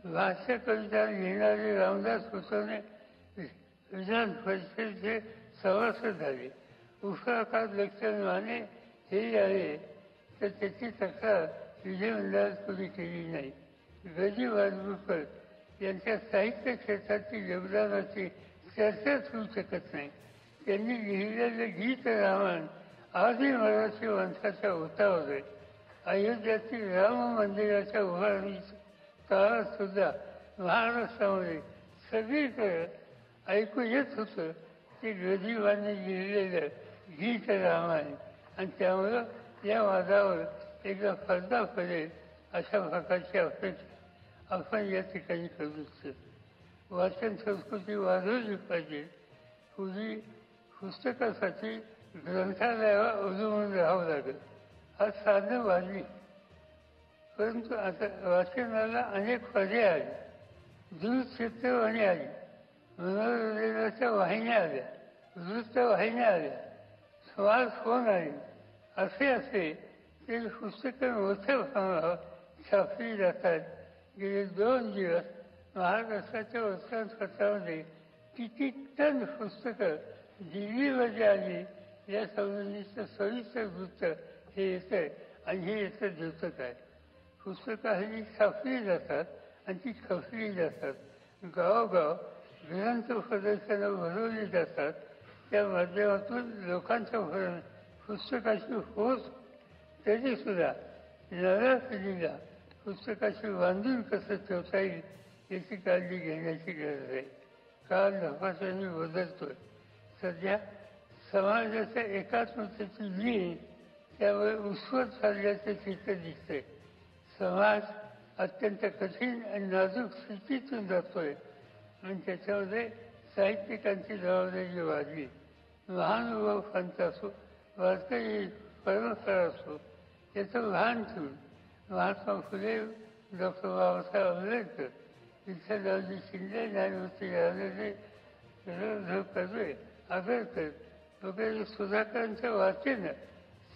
भाष्य कविता लिहिणारे रामदास कुलकर्णी विधान परिषदेचे सभासद झाले. उफराकात लक्षण माने हे आले तर त्याची तक्रार विधिमंडळात कोणी केली नाही. गजी वाजपूरकर यांच्या साहित्य क्षेत्रातील योगदानाची चर्चाच होऊ शकत नाही. त्यांनी लिहिलेलं गीत रामायण आजही मराठी माणसाच्या ओठावर आहे. अयोध्यातील राम मंदिराच्या उभारणीच्या काळात सुद्धा महाराष्ट्रामध्ये सगळीकडे ऐकू येत होतं की गदिमांनी लिहिलेलं गीत रामायण, आणि त्यामुळं या वादावर एकदा पडदा पडेल अशा प्रकारची अपेक्षा आपण या ठिकाणी करू इच्छितो. वाचन संस्कृती वाढवली पाहिजे. पूर्वी पुस्तकासाठी ग्रंथालयावर अवलंबून राहावं लागेल. आज साधनं वाढली, परंतु आता वाचनाला अनेक पर्याय आले. दूरचित्रवाणी आली, मनोरंजनाच्या वाहिन्या आल्या, वृत्तवाहिन्या आल्या, स्मार्टफोन आले. असे ते पुस्तकं मोठ्या प्रमाणावर छापली जातात. गेले 2 दिवस महाराष्ट्राच्या वर्तमानपत्रामध्ये किती टन पुस्तकं दिल्लीमध्ये आली या संबंधीचं सविस्तर वृत्त हे येतं, आणि हे येतं द्योतक आहे. पुस्तकं हल्ली छापली जातात आणि ती खपली जातात. गावोगाव ग्रंथ प्रदर्शनं भरवली जातात. त्या माध्यमातून लोकांच्यापर्यंत पुस्तकाची होत, तरीसुद्धा नव्या पिढीला पुस्तकाशी बांधून कसं ठेवता येईल याची काळजी घेण्याची गरज आहे. काळ झपाट्याने बदलतोय. सध्या समाजाच्या एकात्मतेची नीड त्यामुळे उसवत चालल्याचं चित्र दिसतंय. समाज अत्यंत कठीण आणि नाजूक स्थितीतून जातोय, आणि त्याच्यामध्ये साहित्यिकांची जबाबदारी वाढली. महानुभाव पंथ असो, वारकरी परंपरा असो, याचं भान ठेवून महात्मा फुले, डॉक्टर बाबासाहेब आंबेडकर, विठ्ठलरावजी शिंदे, न्यायमूर्ती राजेंद्र कर्वे, आगरकर वगैरे सुधाकरांच्या वाचेनं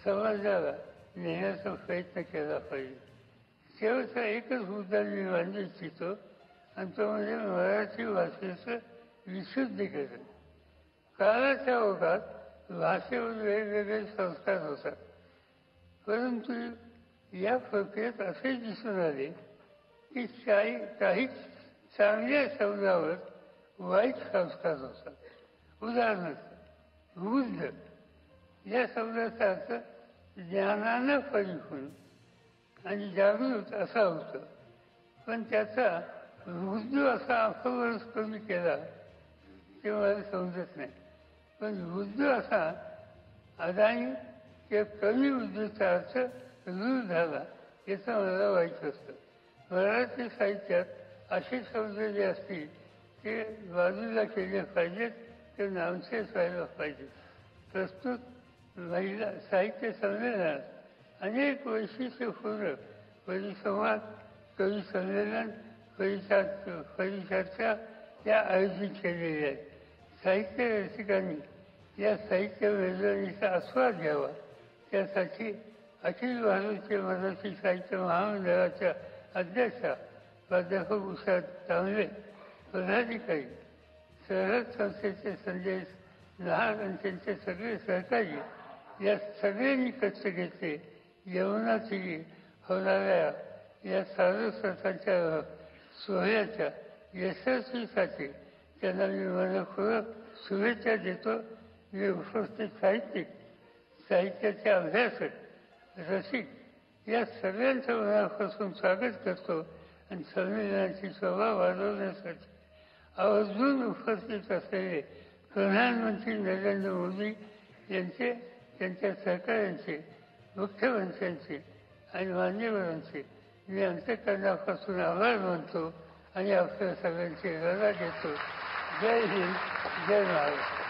समाजाला नेण्याचा प्रयत्न केला पाहिजे. शेवटचा एकच मुद्दा मी मांडू इच्छितो, आणि तो म्हणजे मराठी भाषेचं विशुद्धीकरण. काळाच्या ओघात भाषेवर वेगवेगळे संस्कार होतात, परंतु या प्रक्रियेत असे दिसून आले की काही चांगल्या शब्दावर वाईट संस्कार होतात. उदाहरणार्थ बुद्ध या शब्दाचा अर्थ ज्ञानानं परिपूर्ण आणि जागृत असा होतं. पण त्याचा वृद्धू असा अफवरच कमी केला ते मला समजत नाही. पण वृद्धू असा अदानी किंवा कमी वृद्धीचा अर्थ दूर झाला याचं मला वाईट असतं. मराठी साहित्यात असे शब्द जे असतील ते बाजूला केले पाहिजेत, ते नामशेष व्हायला पाहिजे. प्रस्तुत महिला साहित्य संमेलनात अनेक वैशिष्ट्यपूर्ण परिसंवाद, कवी संमेलन, परिचर्चा या आयोजित केलेल्या आहेत. साहित्य रसिकांनी या साहित्य मेजवानीचा आस्वाद घ्यावा त्यासाठी अखिल भारतीय मराठी साहित्य महामंडळाच्या अध्यक्षा प्राध्यापक उषा तांबे, पदाधिकारी, सरहद संस्थेचे संजय लहान आणि त्यांचे सगळे सहकारी या सगळ्यांनी कष्ट घेतले. यमुनाची होणाऱ्या या सारस्वताच्या सोहळ्याच्या यशस्वीसाठी त्यांना मी मनपूर्वक शुभेच्छा देतो. मी उपस्थित साहित्यिक, साहित्याचे अभ्यासक, रसिक या सगळ्यांचं मनापासून स्वागत करतो आणि संमेलनाची शोभा वाढवण्यासाठी आवर्जून उपस्थित असलेले प्रधानमंत्री नरेंद्र मोदी यांचे, त्यांच्या सहकाऱ्यांचे, मुख्यमंत्र्यांचे आणि मान्यवरांचे मी अंतःकरणापासून आभार मानतो आणि आपल्या सगळ्यांची रजा घेतो. जय हिंद, जय महाराष्ट्र.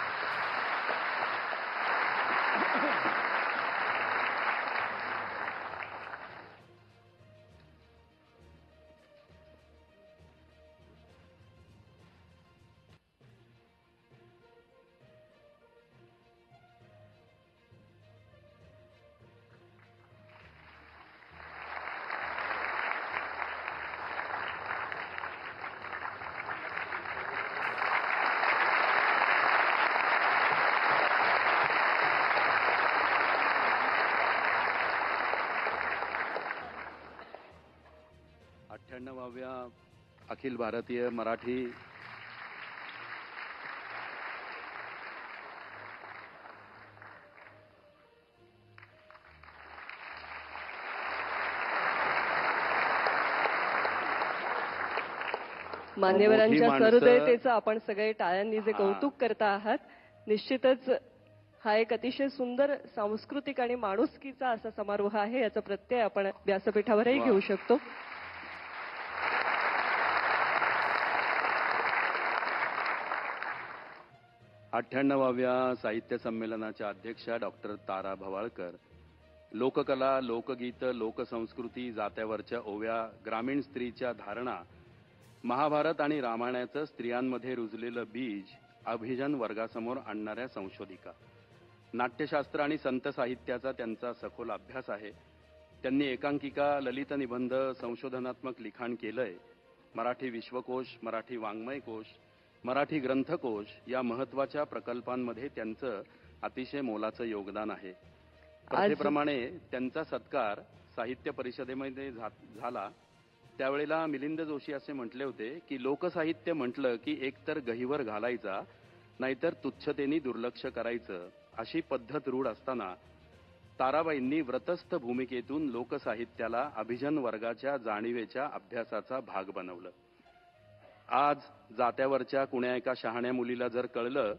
अठ्ठ्याण्णवाव्या अखिल भारतीय मराठी मान्यवरांच्या माणसं- सहृदयतेचं आपण सगळे टाळ्यांनी जे कौतुक करता आहात, निश्चितच हा एक अतिशय सुंदर सांस्कृतिक आणि माणुसकीचा असा समारोह आहे, याचा प्रत्यय आपण व्यासपीठावरही वा. घेऊ शकतो. अठ्ठ्याण्णवाव्या साहित्य संमेलनाच्या अध्यक्षा डॉक्टर तारा भवाळकर, लोककला, लोकगीत, लोकसंस्कृती, जात्यावरच्या ओव्या, ग्रामीण स्त्रीच्या धारणा, महाभारत आणि रामायणाचं स्त्रियांमध्ये रुजलेलं बीज अभिजन वर्गासमोर आणणाऱ्या संशोधिका. नाट्यशास्त्र आणि संत साहित्याचा त्यांचा सखोल अभ्यास आहे. त्यांनी एकांकिका, ललित निबंध, संशोधनात्मक लिखाण केलंय. मराठी विश्वकोश, मराठी वाङ्मय कोश, मराठी ग्रंथकोश या महत्वाच्या प्रकल्पांमध्ये त्यांचं अतिशय मोलाचं योगदान आहे. प्रथेप्रमाणे त्यांचा सत्कार साहित्य परिषदेमध्ये झाला. त्यावेळेला मिलिंद जोशी असे म्हटले होते की लोकसाहित्य म्हटलं की एकतर गहिवर घालायचा, नाहीतर तुच्छतेने दुर्लक्ष करायचं, अशी पद्धत रूढ असताना ताराबाईंनी व्रतस्थ भूमिकेतून लोकसाहित्याला अभिजन वर्गाच्या जाणीवेच्या अभ्यासाचा भाग बनवलं. आज जात्यावरच्या कुण्या एका शहाण्या मुलीला जर कळलं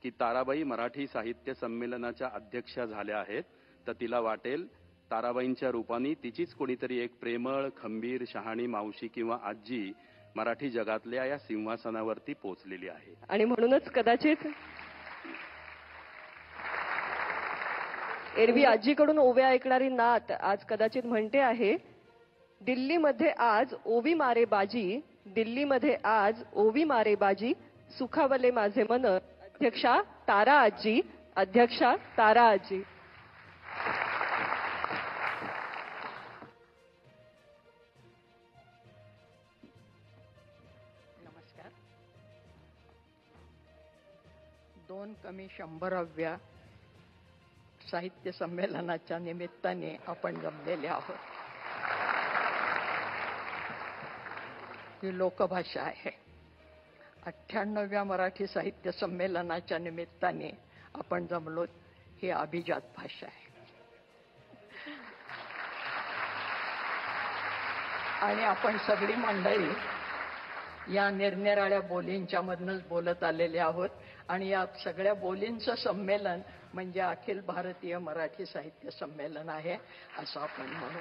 की ताराबाई मराठी साहित्य संमेलनाच्या अध्यक्षा झाल्या आहेत, तर तिला वाटेल ताराबाईंच्या रूपाने तिचीच कोणीतरी एक प्रेमळ, खंबीर, शहाणी मावशी किंवा आजी मराठी जगातल्या या सिंहासनावरती पोचलेली आहे. आणि म्हणूनच कदाचित एरवी आजीकडून ओव्या ऐकणारी नात आज कदाचित म्हणते आहे, दिल्लीमध्ये आज ओवी मारे बाजी, दिल्लीमध्ये आज ओवी मारे बाजी, सुखावले माझे मन, अध्यक्षा तारा आजी, अध्यक्षा तारा आजी. नमस्कार. 2 कमी 100व्या साहित्य संमेलनाच्या निमित्ताने आपण जमलेले आहोत. ही लोकभाषा आहे. 98व्या मराठी साहित्य संमेलनाच्या निमित्ताने आपण जमलो, ही अभिजात भाषा आहे. आणि आपण सगळी मंडळी या निरनिराळ्या बोलींच्या मधनच बोलत आलेले आहोत आणि या सगळ्या बोलींचं संमेलन म्हणजे अखिल भारतीय मराठी साहित्य संमेलन आहे असं आपण म्हणू.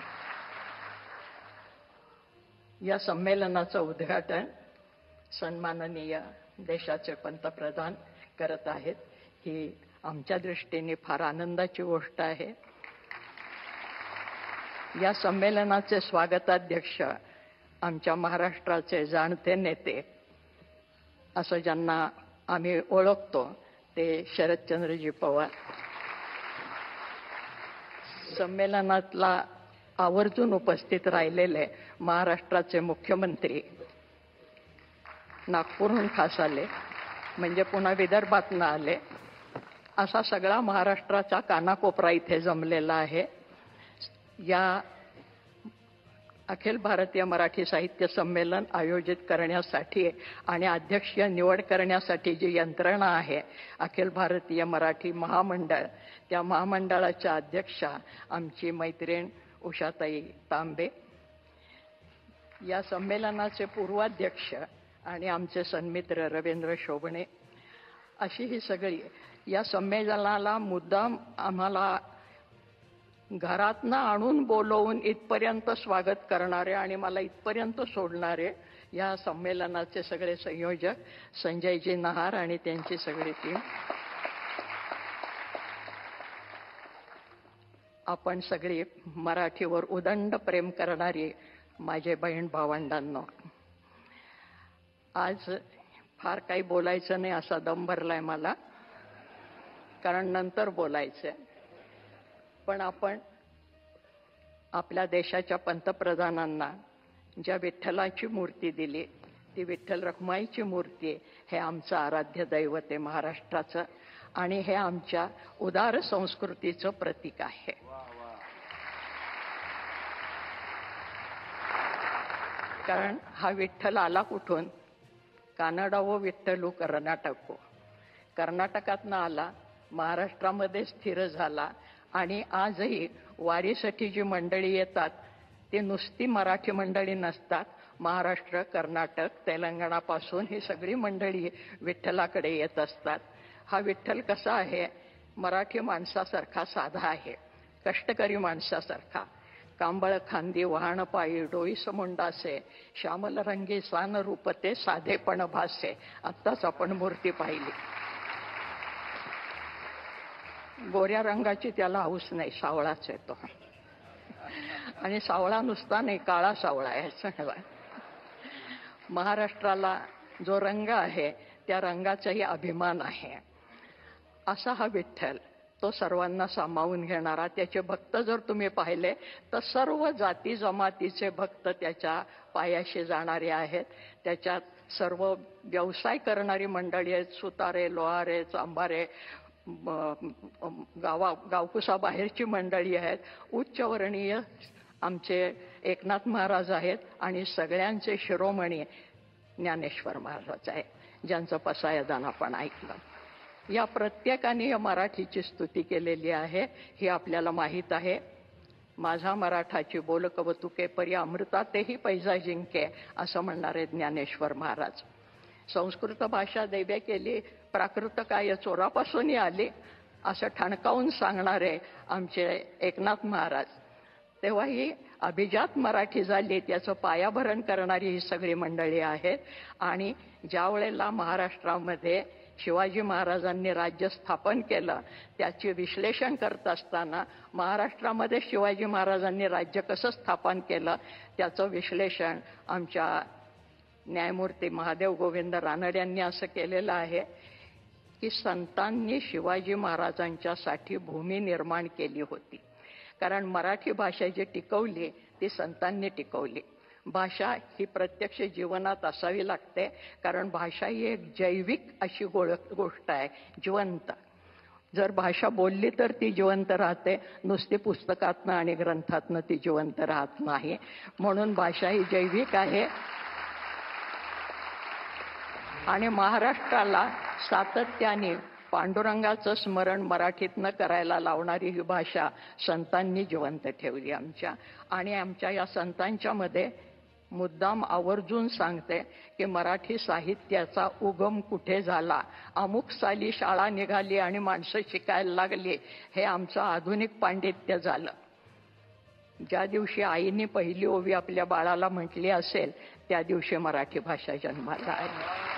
या संमेलनाचं उद्घाटन सन्माननीय देशाचे पंतप्रधान करत आहेत. ही आमच्या दृष्टीने फार आनंदाची गोष्ट आहे. या संमेलनाचे स्वागताध्यक्ष आमच्या महाराष्ट्राचे जाणते नेते असं ज्यांना आम्ही ओळखतो ते शरदचंद्रजी पवार. संमेलनातला आवर्जून उपस्थित राहिलेले महाराष्ट्राचे मुख्यमंत्री नागपूरहून खास आले म्हणजे पुन्हा विदर्भातून आले असा सगळा महाराष्ट्राचा कानाकोपरा इथे जमलेला आहे. या अखिल भारतीय मराठी साहित्य संमेलन आयोजित करण्यासाठी आणि अध्यक्षीय निवड करण्यासाठी जी यंत्रणा आहे अखिल भारतीय मराठी महामंडळ, त्या महामंडळाच्या अध्यक्षा आमची मैत्रीण उषाताई तांबे, या संमेलनाचे पूर्वाध्यक्ष आणि आमचे सन्मित्र रवींद्र शोभणे, अशी ही सगळी या संमेलनाला मुद्दाम आम्हाला घरातनं आणून बोलवून इथपर्यंत स्वागत करणारे आणि मला इथपर्यंत सोडणारे या संमेलनाचे सगळे संयोजक संजयजी नहार आणि त्यांची सगळी टीम, आपण सगळी मराठीवर उदंड प्रेम करणारी माझे बहीण भावंडांनो, आज फार काही बोलायचं नाही असा दम भरलाय मला, कारण नंतर बोलायचंय. पण आपण आपल्या देशाच्या पंतप्रधानांना ज्या विठ्ठलाची मूर्ती दिली ती विठ्ठल रखुमाईची मूर्ती हे आमचं आराध्य दैवत आहे महाराष्ट्राचं आणि हे आमच्या उदार संस्कृतीचं प्रतीक आहे. कारण हा विठ्ठल आला कुठून? कानडावो विठ्ठलू कर्नाटको, कर्नाटकातनं आला, महाराष्ट्रामध्ये स्थिर झाला आणि आजही वारीसाठी जी मंडळी येतात ती नुसती मराठी मंडळी नसतात. महाराष्ट्र, कर्नाटक, तेलंगणापासून ही सगळी मंडळी विठ्ठलाकडे येत असतात. हा विठ्ठल कसा आहे? मराठी माणसासारखा साधा आहे, कष्टकरी माणसासारखा. कांबळ खांदी वाहन पायी डोईस मुंडासे, श्यामल रंगी सान रूपते साधेपण भासे. आत्ताच आपण मूर्ती पाहिली. गोऱ्या रंगाची त्याला हौस नाही, सावळाच आहे तो. आणि सावळा नुसता नाही, काळा सावळा आहे सगळा. महाराष्ट्राला जो रंग आहे त्या रंगाचाही अभिमान आहे. असा हा विठ्ठल, तो सर्वांना सामावून घेणारा. त्याचे भक्त जर तुम्ही पाहिले तर सर्व जाती जमातीचे भक्त त्याच्या पायाशी जाणारे आहेत. त्याच्यात सर्व व्यवसाय करणारी मंडळी आहेत, सुतारे, लोहारे, चांभारे, गावकुसाबाहेरची मंडळी आहेत. उच्चवर्णीय आमचे एकनाथ महाराज आहेत आणि सगळ्यांचे शिरोमणी ज्ञानेश्वर महाराज आहे, ज्यांचं पसायदान आपण ऐकलं. या प्रत्येकाने या मराठीची स्तुती केलेली आहे हे आपल्याला माहीत आहे. माझा मराठाची बोल कवतुके परी अमृतातेही पैजा जिंके असं म्हणणारे ज्ञानेश्वर महाराज. संस्कृत भाषा दैव्य केली, प्राकृत काय चोरापासूनही आली असं ठणकावून सांगणारे आमचे एकनाथ महाराज. तेव्हा ही अभिजात मराठी झाली, त्याचं पायाभरण करणारी ही सगळी मंडळी आहेत. आणि ज्या वेळेला महाराष्ट्रामध्ये शिवाजी महाराजांनी राज्य स्थापन केलं त्याचे विश्लेषण करत असताना महाराष्ट्रामध्ये शिवाजी महाराजांनी राज्य कसं स्थापन केलं त्याचं विश्लेषण आमच्या न्यायमूर्ती महादेव गोविंद रानडे यांनी असं केलेलं आहे की संतांनी शिवाजी महाराजांच्यासाठी भूमी निर्माण केली होती. कारण मराठी भाषा जी टिकवली ती संतांनी टिकवली. भाषा ही प्रत्यक्ष जीवनात असावी लागते, कारण भाषा ही एक जैविक अशी गोष्ट आहे, जिवंत. जर भाषा बोलली तर ती जिवंत राहते, नुसती पुस्तकातनं आणि ग्रंथातनं ती जिवंत राहत नाही. म्हणून भाषा ही जैविक आहे. आणि महाराष्ट्राला सातत्याने पांडुरंगाचं स्मरण मराठीतनं करायला लावणारी ही भाषा संतांनी जिवंत ठेवली आमच्या. आणि आमच्या या संतांच्या मध्ये मुद्दाम आवर्जून सांगते की मराठी साहित्याचा उगम कुठे झाला, अमुक साली शाळा निघाली आणि माणसं शिकायला लागली, हे आमचं आधुनिक पांडित्य झालं. ज्या दिवशी आईने पहिली ओवी आपल्या बाळाला म्हटली असेल त्या दिवशी मराठी भाषा जन्माला आली.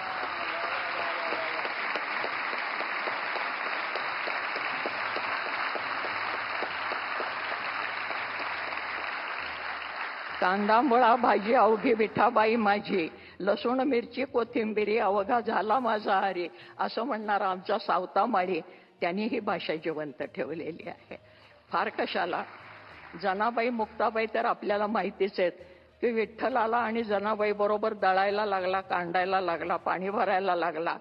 कांदा मुळा भाजी अवघी विठाबाई माझी, लसूण मिरची कोथिंबिरी अवघा झाला माझा हरी, असं म्हणणारा आमचा सावता माळी त्यांनी ही भाषा जिवंत ठेवलेली आहे. फार कशाला, जनाबाई मुक्ताबाई तर आपल्याला माहितीच आहेत की विठ्ठलाला आणि जनाबाई बरोबर दळायला लागला, कांडायला लागला, पाणी भरायला लागला.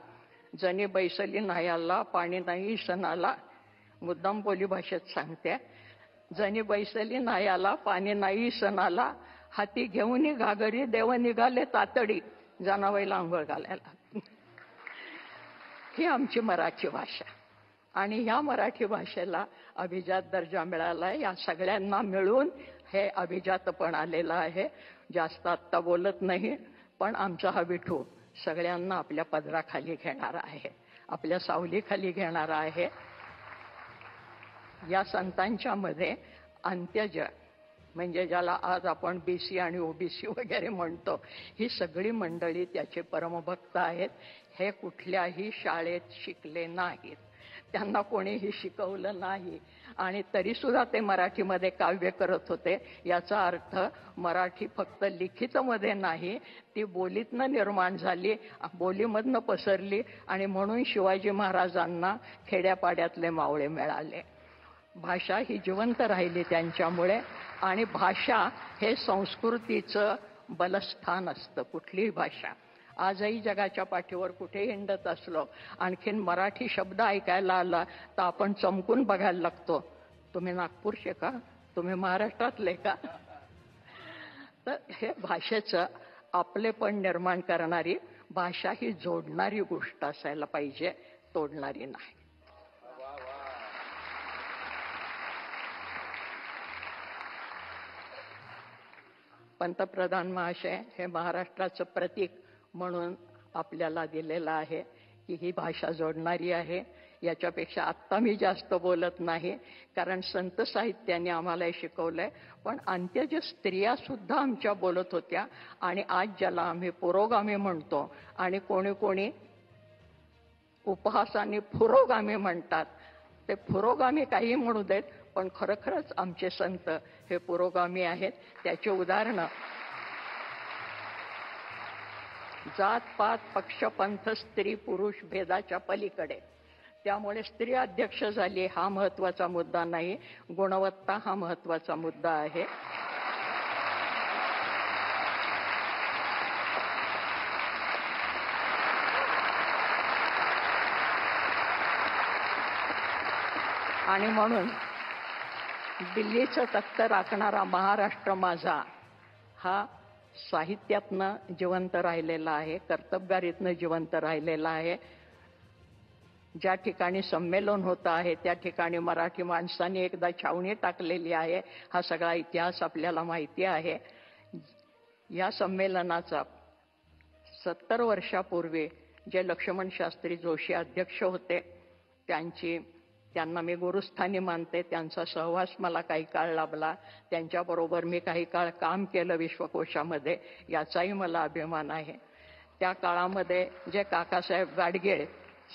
जनी बैसली नायाला पाणी नाही सणाला, मुद्दाम बोली भाषेत सांगते, जनी बैसली नायाला पाणी नाही सणाला, हाती घेऊन घागरी देव निघाले तातडी, जनाबाईला आंघोळ घालायला. ही आमची मराठी भाषा आणि ह्या मराठी भाषेला अभिजात दर्जा मिळाला आहे. या सगळ्यांना मिळून हे अभिजातपण आलेलं आहे. जास्त आत्ता बोलत नाही, पण आमचा हा विठू सगळ्यांना आपल्या पदराखाली घेणारा आहे, आपल्या सावलीखाली घेणारा आहे. या संतांच्या मध्ये अंत्यज म्हणजे ज्याला आज आपण BC आणि OBC वगैरे म्हणतो, ही सगळी मंडळी त्याचे परमभक्त आहेत. हे कुठल्याही शाळेत शिकले नाहीत, त्यांना कोणीही शिकवलं नाही आणि तरी सुद्धा ते मराठीमध्ये काव्य करत होते. याचा अर्थ मराठी फक्त लिखितमध्ये नाही, ती बोलीतनं निर्माण झाली, बोलीमधनं पसरली आणि म्हणून शिवाजी महाराजांना खेड्यापाड्यातले मावळे मिळाले. भाषा ही जिवंत राहिली त्यांच्यामुळे आणि भाषा हे संस्कृतीचं बलस्थान असतं. कुठलीही भाषा आजही जगाच्या पाठीवर कुठे हिंडत असलो, आणखीन मराठी शब्द ऐकायला आला तर आपण चमकून बघायला लागतो, तुम्ही नागपूरचे का, तुम्ही महाराष्ट्रातले का. तर हे भाषेचं आपलेपण निर्माण करणारी, भाषा ही जोडणारी गोष्ट असायला पाहिजे, तोडणारी नाही. पंतप्रधान महाशय हे महाराष्ट्राचं प्रतीक म्हणून आपल्याला दिलेलं आहे की ही भाषा जोडणारी आहे. याच्यापेक्षा आत्ता मी जास्त बोलत नाही, कारण संत साहित्याने आम्हाला हे शिकवलंय. पण अंत्यज स्त्रिया सुद्धा आमच्या बोलत होत्या आणि आज ज्याला आम्ही पुरोगामी म्हणतो आणि कोणी कोणी उपहासाने पुरोगामी म्हणतात, ते पुरोगामी काही म्हणू देत, पण खरोखरच आमचे संत हे पुरोगामी आहेत. त्याची उदाहरणं जात पात पक्ष पंथ स्त्री पुरुष भेदाच्या पलीकडे. त्यामुळे स्त्री अध्यक्ष झाली हा महत्वाचा मुद्दा नाही, गुणवत्ता हा महत्वाचा मुद्दा आहे. आणि म्हणून दिल्लीचं तख्त राखणारा महाराष्ट्र माझा हा साहित्यातनं जिवंत राहिलेला आहे, कर्तबगारीतनं जिवंत राहिलेला आहे. ज्या ठिकाणी संमेलन होतं आहे त्या ठिकाणी मराठी माणसांनी एकदा छावणी टाकलेली आहे. हा सगळा इतिहास आपल्याला माहिती आहे. या संमेलनाचा 70 वर्षापूर्वी जे लक्ष्मण शास्त्री जोशी अध्यक्ष होते, त्यांना मी गुरुस्थानी मानते. त्यांचा सहवास मला काही काळ लाभला, त्यांच्याबरोबर मी काही काळ काम केलं विश्वकोशामध्ये, याचाही मला अभिमान आहे. त्या काळामध्ये जे काकासाहेब गाडगीळ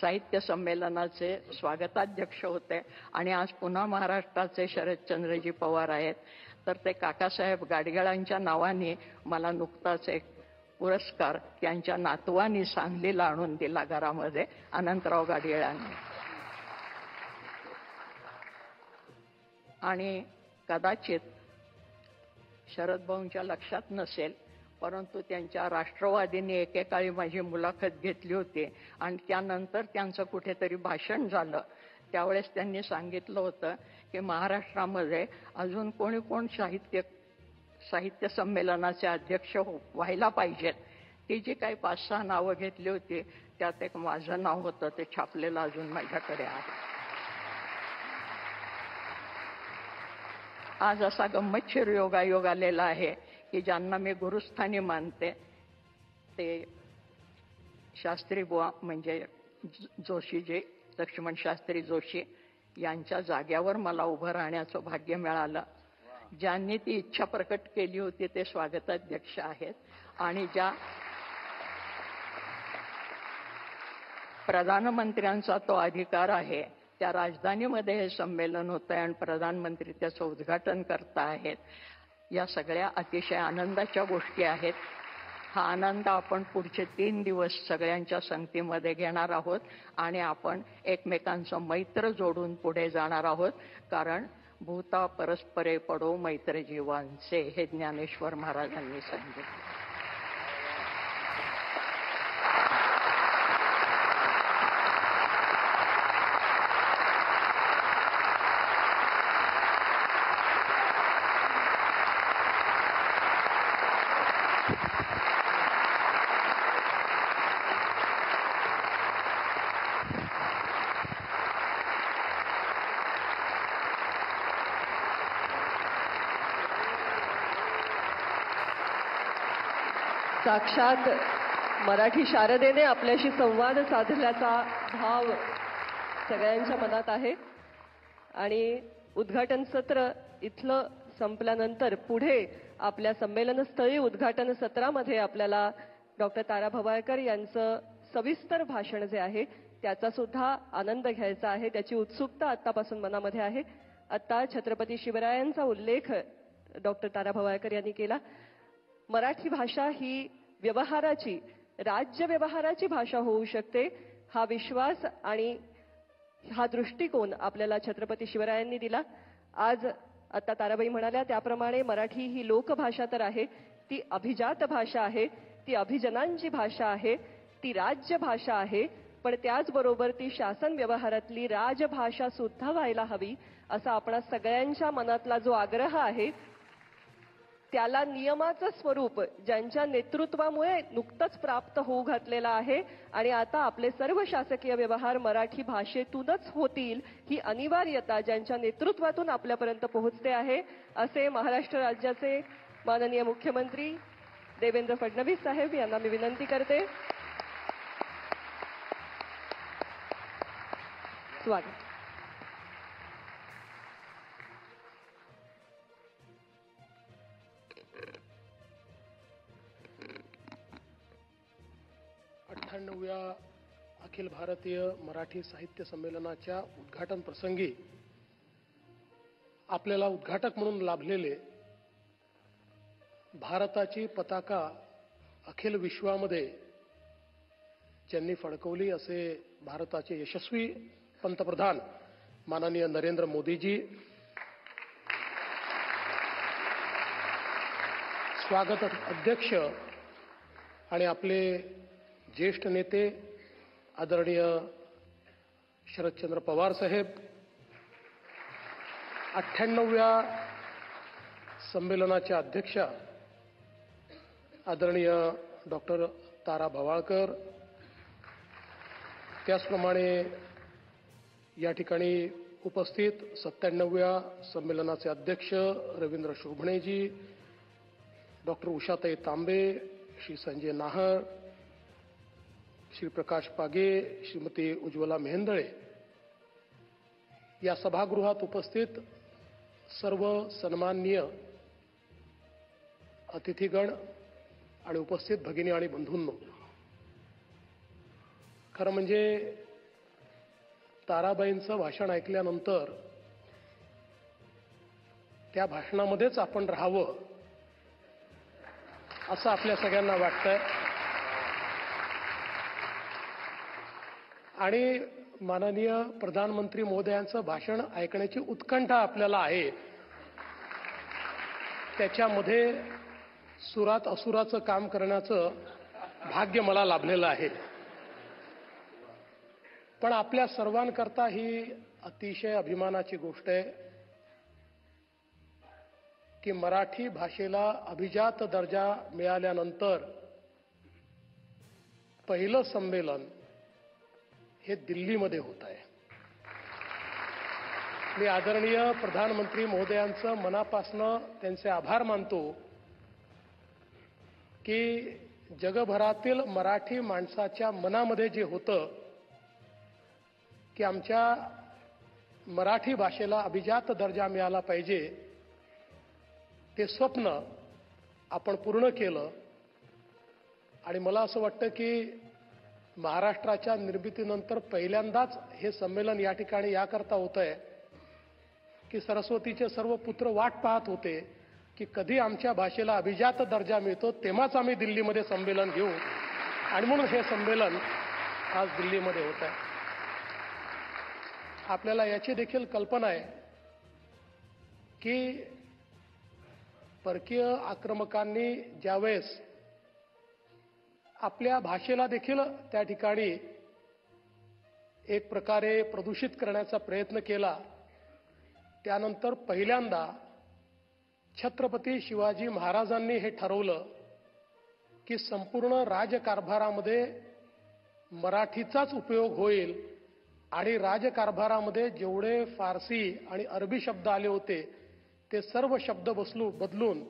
साहित्य संमेलनाचे स्वागताध्यक्ष होते आणि आज पुन्हा महाराष्ट्राचे शरदचंद्रजी पवार आहेत, तर ते काकासाहेब गाडगिळांच्या नावाने मला नुकताच एक पुरस्कार त्यांच्या नातवानी सांगलीला आणून दिला घरामध्ये, अनंतराव गाडगिळांनी. आणि कदाचित शरद भाऊंच्या लक्षात नसेल, परंतु त्यांच्या राष्ट्रवादीने एकेकाळी माझी मुलाखत घेतली होती आणि त्यानंतर त्यांचं कुठेतरी भाषण झालं. त्यावेळेस त्यांनी सांगितलं होतं की महाराष्ट्रामध्ये अजून कोणी कोण साहित्य संमेलनाचे अध्यक्ष व्हायला पाहिजेत. ती जी काही 5-6 नावं घेतली होती त्यात एक माझं नाव होतं, ते छापलेलं अजून माझ्याकडे आहे. आज असा गंमतशीर योगायोग आलेला आहे की ज्यांना मी गुरुस्थानी मानते ते शास्त्री बुवा म्हणजे जोशीजी, लक्ष्मण शास्त्री जोशी यांच्या जाग्यावर मला उभं राहण्याचं भाग्य मिळालं. ज्यांनी ती इच्छा प्रकट केली होती ते स्वागताध्यक्ष आहेत. आणि ज्या प्रधानमंत्र्यांचा तो अधिकार आहे, त्या राजधानीमध्ये हे संमेलन होतं आहे आणि प्रधानमंत्री त्याचं उद्घाटन करत आहेत. या सगळ्या अतिशय आनंदाच्या गोष्टी आहेत. हा आनंद आपण पुढचे 3 दिवस सगळ्यांच्या संगतीमध्ये घेणार आहोत आणि आपण एकमेकांचं मैत्र जोडून पुढे जाणार आहोत. कारण भूता परस्परे पडो मैत्र जीवांचे, हे ज्ञानेश्वर महाराजांनी सांगितले. साक्षात मराठी शारदेने आपल्याशी संवाद साधल्याचा भाव सगळ्यांच्या मनात आहे. आणि उद्घाटन सत्र इथलं संपल्यानंतर पुढे आपल्या संमेलनस्थळी उद्घाटन सत्रामध्ये आपल्याला डॉक्टर तारा भवाळकर यांचं सविस्तर भाषण जे आहे त्याचा सुद्धा आनंद घ्यायचा आहे. त्याची उत्सुकता आत्तापासून मनामध्ये आहे. आत्ता छत्रपती शिवरायांचा उल्लेख डॉक्टर तारा भवाळकर यांनी केला. मराठी भाषा ही व्यवहाराची, राज्य व्यवहाराची भाषा होऊ शकते, हा विश्वास आणि हा दृष्टिकोन आपल्याला छत्रपती शिवरायांनी दिला. आज आता ताराबाई म्हणाल्या त्याप्रमाणे मराठी ही लोकभाषा तर आहे, ती अभिजात भाषा आहे, ती अभिजनांची भाषा आहे, ती राज्य भाषा आहे, पण त्याचबरोबर ती शासन व्यवहारातली राजभाषा सुद्धा व्हायला हवी असा आपणा सगळ्यांच्या मनातला जो आग्रह आहे त्याला नियमाचं स्वरूप ज्यांच्या नेतृत्वामुळे नुकतंच प्राप्त होऊ घातलेलं आहे आणि आता आपले सर्व शासकीय व्यवहार मराठी भाषेतूनच होतील ही अनिवार्यता ज्यांच्या नेतृत्वातून आपल्यापर्यंत पोहोचते आहे असे महाराष्ट्र राज्याचे माननीय मुख्यमंत्री देवेंद्र फडणवीस साहेब यांना मी विनंती करते. स्वागत. व्या अखिल भारतीय मराठी साहित्य संमेलनाच्या उद्घाटन प्रसंगी आपल्याला उद्घाटक म्हणून लाभलेले भारताची पताका अखिल विश्वामध्ये ज्यांनी फडकवली असे भारताचे यशस्वी पंतप्रधान माननीय नरेंद्र मोदीजी, स्वागत अध्यक्ष आणि आपले ज्येष्ठ नेते आदरणीय शरदचंद्र पवार साहेब, 98व्या संमेलनाच्या अध्यक्षा आदरणीय डॉक्टर तारा भवाळकर, त्याचप्रमाणे या ठिकाणी उपस्थित 97व्या संमेलनाचे अध्यक्ष रवींद्र शोभणेजी, डॉक्टर उषाताई तांबे, श्री संजय नाहर, श्री प्रकाश पागे, श्रीमती उज्ज्वला मेहेंदळे, या सभागृहात उपस्थित सर्व सन्माननीय अतिथीगण आणि उपस्थित भगिनी आणि बंधूंनो, खरं म्हणजे ताराबाईंचं भाषण ऐकल्यानंतर त्या भाषणामध्येच आपण राहावं असं आपल्या सगळ्यांना वाटतंय. आणि माननीय प्रधानमंत्री महोदयांचं भाषण ऐकण्याची उत्कंठा आपल्याला आहे. त्याच्यामध्ये सुरात असुराचं काम करण्याचं भाग्य मला लाभलेलं आहे. पण आपल्या सर्वांकरता ही अतिशय अभिमानाची गोष्ट आहे की मराठी भाषेला अभिजात दर्जा मिळाल्यानंतर पहिलं संमेलन हे दिल्लीमध्ये होत आहे. मी आदरणीय प्रधानमंत्री महोदयांचं मनापासनं त्यांचे आभार मानतो की जगभरातील मराठी माणसाच्या मनामध्ये जे होतं की आमच्या मराठी भाषेला अभिजात दर्जा मिळाला पाहिजे, ते स्वप्न आपण पूर्ण केलं. आणि मला असं वाटतं की महाराष्ट्राच्या निर्मितीनंतर पहिल्यांदाच हे संमेलन या ठिकाणी याकरता होत आहे की सरस्वतीचे सर्व पुत्र वाट पाहत होते की कधी आमच्या भाषेला अभिजात दर्जा मिळतो, तेव्हाच आम्ही दिल्लीमध्ये संमेलन घेऊ. आणि म्हणून हे संमेलन आज दिल्लीमध्ये होत आहे. आपल्याला याची देखील कल्पना आहे की परकीय आक्रमकांनी ज्यावेळेस आपल्या भाषेला देखील त्या ठिकाणी एक प्रकारे प्रदूषित करण्याचा प्रयत्न केला, त्यानंतर पहिल्यांदा छत्रपती शिवाजी महाराजांनी हे ठरवलं की संपूर्ण राजकारभारामध्ये मराठीचाच उपयोग होईल आणि राजकारभारामध्ये जेवढे फारसी आणि अरबी शब्द आले होते ते सर्व शब्द बदलून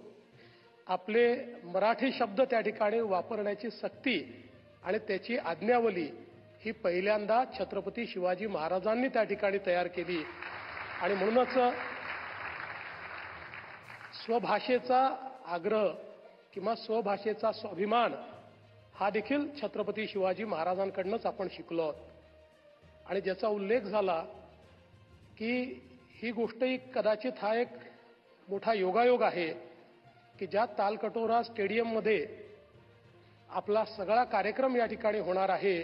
आपले मराठी शब्द त्या ठिकाणी वापरण्याची सक्ती आणि त्याची आज्ञावली ही पहिल्यांदा छत्रपती शिवाजी महाराजांनी त्या ठिकाणी तयार केली. आणि म्हणूनच स्वभाषेचा आग्रह किंवा स्वभाषेचा स्वाभिमान हा देखील छत्रपती शिवाजी महाराजांकडूनच आपण शिकलो आहोत. आणि ज्याचा उल्लेख झाला की ही गोष्टही कदाचित हा एक मोठा योगायोग आहे की ज्या तालकटोरा स्टेडियममध्ये आपला सगळा कार्यक्रम या ठिकाणी होणार आहे,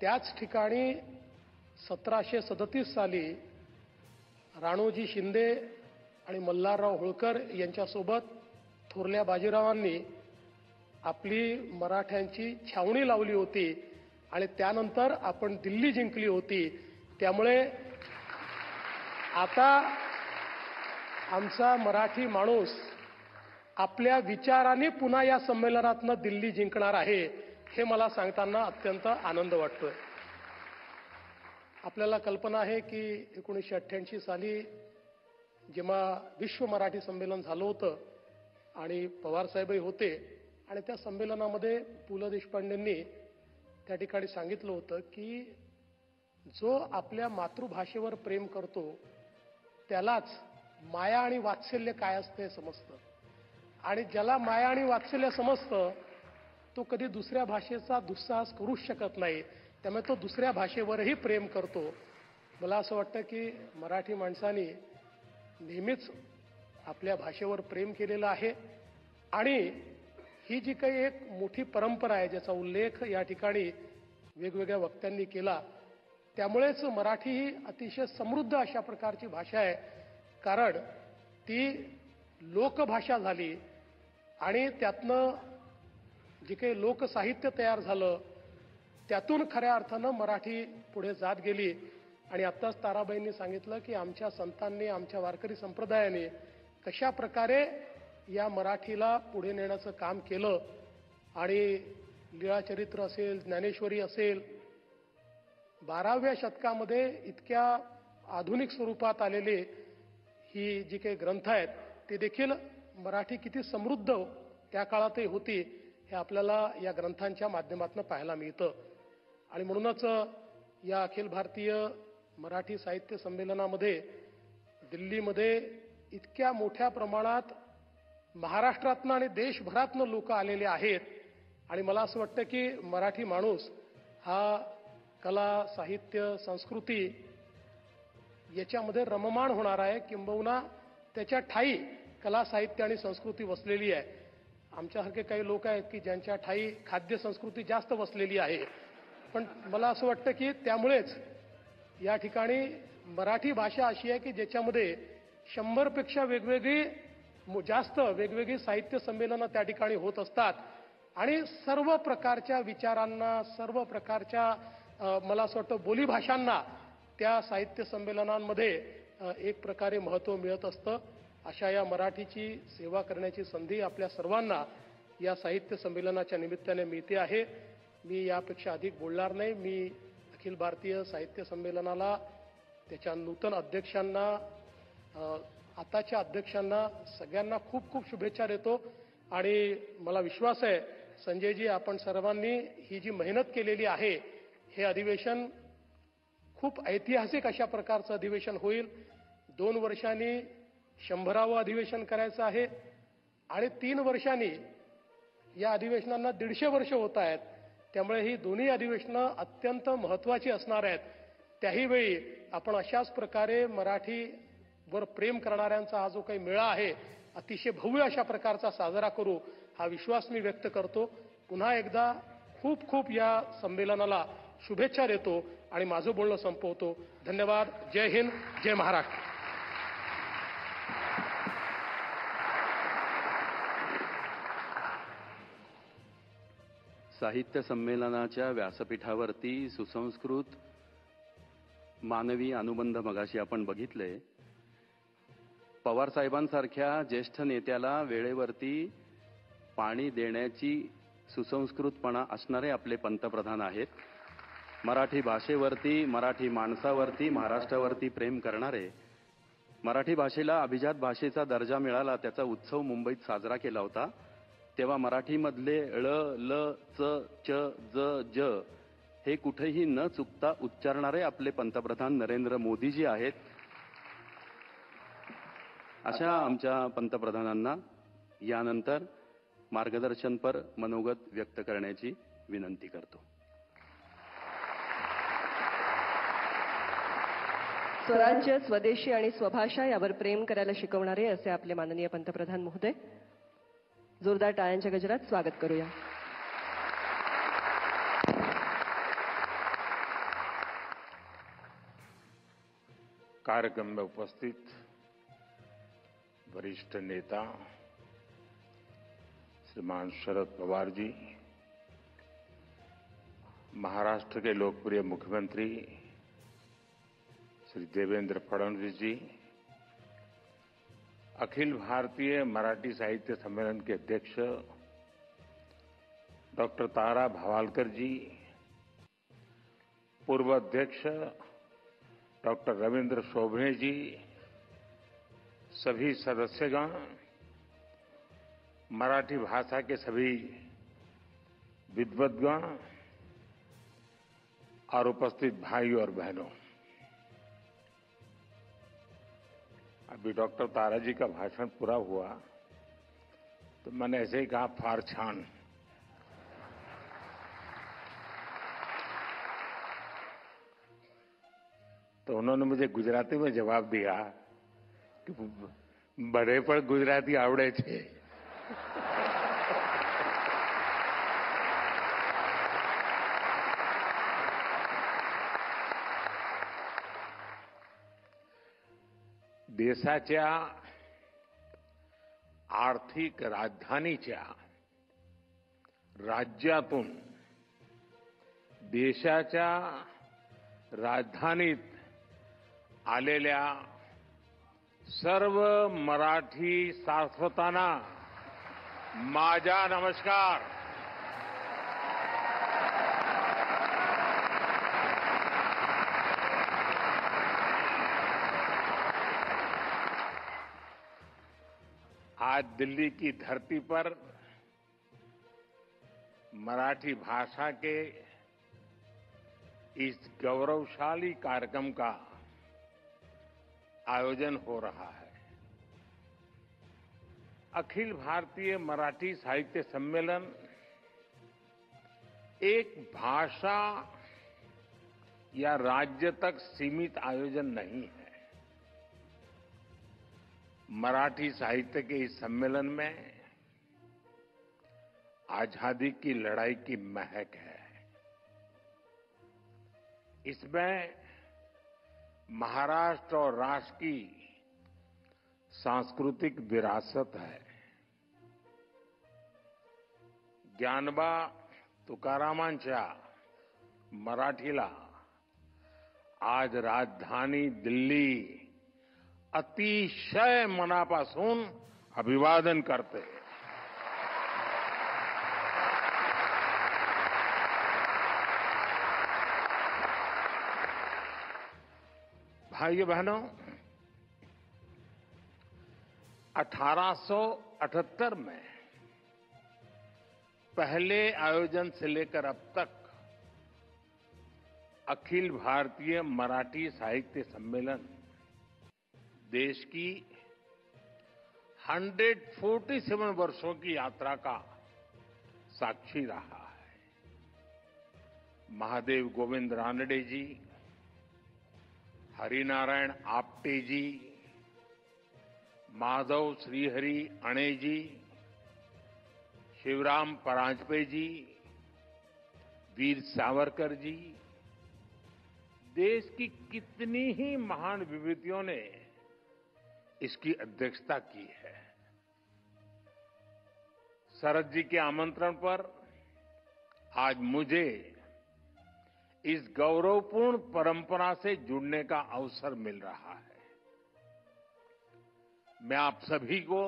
त्याच ठिकाणी 1737 साली राणोजी शिंदे आणि मल्हारराव होळकर यांच्यासोबत थोरल्या बाजीरावांनी आपली मराठ्यांची छावणी लावली होती आणि त्यानंतर आपण दिल्ली जिंकली होती. त्यामुळे आता आमचा मराठी माणूस आपल्या विचाराने पुन्हा या संमेलनातनं दिल्ली जिंकणार आहे, हे मला सांगताना अत्यंत आनंद वाटतोय. आपल्याला कल्पना आहे की 1988 साली जेव्हा विश्व मराठी संमेलन झालं होतं आणि पवारसाहेबही होते आणि त्या संमेलनामध्ये पु ल देशपांडेंनी त्या ठिकाणी सांगितलं होतं की जो आपल्या मातृभाषेवर प्रेम करतो त्यालाच माया आणि वात्सल्य काय असते समजतं, आणि ज्याला माया आणि वात्सल्य समजतं तो कधी दुसऱ्या भाषेचा दुस्साहस करूच शकत नाही. त्यामुळे तो दुसऱ्या भाषेवरही प्रेम करतो. मला असं वाटतं की मराठी माणसांनी नेहमीच आपल्या भाषेवर प्रेम केलेलं आहे आणि ही जी काही एक मोठी परंपरा आहे ज्याचा उल्लेख या ठिकाणी वेगवेगळ्या वक्त्यांनी केला, त्यामुळेच मराठी ही अतिशय समृद्ध अशा प्रकारची भाषा आहे. कारण ती लोकभाषा झाली आणि त्यातनं जे काही लोकसाहित्य तयार झालं त्यातून खऱ्या अर्थानं मराठी पुढे जात गेली. आणि आत्ताच ताराबाईंनी सांगितलं की आमच्या संतांनी, आमच्या वारकरी संप्रदायाने कशा प्रकारे या मराठीला पुढे नेण्याचं काम केलं. आणि लीळाचरित्र असेल, ज्ञानेश्वरी असेल, 12व्या शतकामध्ये इतक्या आधुनिक स्वरूपात आलेले ही जी काही ग्रंथ आहेत ते देखील मराठी किती समृद्ध त्या काळातही होती हे आपल्याला या ग्रंथांच्या माध्यमातून पाहायला मिळतं. आणि म्हणूनच या अखिल भारतीय मराठी साहित्य संमेलनामध्ये दिल्लीमध्ये इतक्या मोठ्या प्रमाणात महाराष्ट्रातनं आणि देशभरातनं लोक आलेले आहेत. आणि मला असं वाटतं की मराठी माणूस हा कला, साहित्य, संस्कृती याच्यामध्ये रममाण होणार आहे, किंबहुना त्याच्या ठायी कला, साहित्य आणि संस्कृती वसलेली आहे. आमच्यासारखे काही लोक आहेत की ज्यांच्या ठायी खाद्य संस्कृती जास्त वसलेली आहे. पण मला असं वाटतं की त्यामुळेच या ठिकाणी मराठी भाषा अशी आहे की ज्याच्यामध्ये 100पेक्षा जास्त वेगवेगळी साहित्य संमेलनं त्या ठिकाणी होत असतात आणि सर्व प्रकारच्या विचारांना, सर्व प्रकारच्या मला असं वाटतं बोलीभाषांना त्या साहित्य संमेलनांमध्ये एक प्रकारे महत्त्व मिळत असतं. अशा या मराठीची सेवा करण्याची संधी आपल्या सर्वांना या साहित्य संमेलनाच्या निमित्ताने मिळते आहे. मी यापेक्षा अधिक बोलणार नाही. मी अखिल भारतीय साहित्य संमेलनाला, त्याच्या नूतन अध्यक्षांना, आताच्या अध्यक्षांना सगळ्यांना खूप खूप शुभेच्छा देतो. आणि मला विश्वास आहे संजयजी, आपण सर्वांनी ही जी मेहनत केलेली आहे, हे अधिवेशन खूप ऐतिहासिक अशा प्रकारचं अधिवेशन होईल. 2 वर्षांनी 100वे अधिवेशन करायचं आहे आणि 3 वर्षांनी या अधिवेशनांना 150 वर्ष होत आहेत. त्यामुळे ही दोन्ही अधिवेशनं अत्यंत महत्त्वाची असणार आहेत. त्याही वेळी आपण अशाच प्रकारे मराठीवर प्रेम करणाऱ्यांचा हा जो काही मेळा आहे, अतिशय भव्य अशा प्रकारचा साजरा करू, हा विश्वास मी व्यक्त करतो. पुन्हा एकदा खूप खूप या संमेलनाला शुभेच्छा देतो आणि माझं बोलणं संपवतो. धन्यवाद. जय हिंद, जय महाराष्ट्र. साहित्य संमेलनाच्या व्यासपीठावरती सुसंस्कृत मानवी अनुबंध मगाशी आपण बघितले. पवार साहेबांसारख्या ज्येष्ठ नेत्याला वेळेवरती पाणी देण्याची सुसंस्कृतपणा असणारे आपले पंतप्रधान आहेत. मराठी भाषेवरती, मराठी माणसावरती, महाराष्ट्रावरती प्रेम करणारे. मराठी भाषेला अभिजात भाषेचा दर्जा मिळाला, त्याचा उत्सव मुंबईत साजरा केला होता. तेव्हा मराठीमधले ळ, ल, च, च, ज, ज हे कुठेही न चुकता उच्चारणारे आपले पंतप्रधान नरेंद्र मोदीजी आहेत. अशा आमच्या पंतप्रधानांना यानंतर मार्गदर्शनपर मनोगत व्यक्त करण्याची विनंती करतो. स्वराज्य, स्वदेशी आणि स्वभाषा यावर प्रेम करायला शिकवणारे असे आपले माननीय पंतप्रधान महोदय. जोरदार टाळ्यांच्या गजरात स्वागत करूया. कार्यक्रम में उपस्थित वरिष्ठ नेता श्रीमान शरद पवार जी, महाराष्ट्र के लोकप्रिय मुख्यमंत्री श्री देवेंद्र फडणवीस जी, अखिल भारतीय मराठी साहित्य सम्मेलन के अध्यक्ष डॉक्टर तारा भवालकर जी, पूर्व अध्यक्ष डॉक्टर रविंद्र शोभने जी, सभी सदस्यगण, मराठी भाषा के सभी विद्वद्गण और उपस्थित भाइयों और बहनों, अभी डॉक्टर तारा जी का भाषण पूरा हुआ तो मैंने ऐसे ही कहा फार छान. तो उन्होंने मुझे गुजराती में जवाब दिया कि बड़े पर गुजराती आवड़े छे. देशाच्या आर्थिक राजधानीच्या राज्यातून देशाच्या राजधानीत आलेल्या सर्व मराठी सारस्वतांना माझा नमस्कार. आज दिल्ली की धरती पर मराठी भाषा के इस गौरवशाली कार्यक्रम का आयोजन हो रहा है. अखिल भारतीय मराठी साहित्य सम्मेलन एक भाषा या राज्य तक सीमित आयोजन नहीं है. मराठी साहित्य के इस सम्मेलन में आजादी की लड़ाई की महक है. इसमें महाराष्ट्र और राष्ट्र की सांस्कृतिक विरासत है. ज्ञानोबा तुकारामांच्या मराठीला आज राजधानी दिल्ली अतिशय मनापासून अभिवादन करते. भाइयों बहनों, 1878 में पहले आयोजन से लेकर अब तक अखिल भारतीय मराठी साहित्य सम्मेलन देश की 147 वर्षों की यात्रा का साक्षी रहा है। महादेव गोविंद रानडे जी, हरिनारायण आप्टे जी, माधव श्रीहरि अणे जी, शिवराम परांजपे जी, वीर सावरकर जी, देश की कितनी ही महान विभूतियों ने इसकी अध्यक्षता की है। शरद जी के आमंत्रण पर आज मुझे इस गौरवपूर्ण परंपरा से जुड़ने का अवसर मिल रहा है। मैं आप सभी को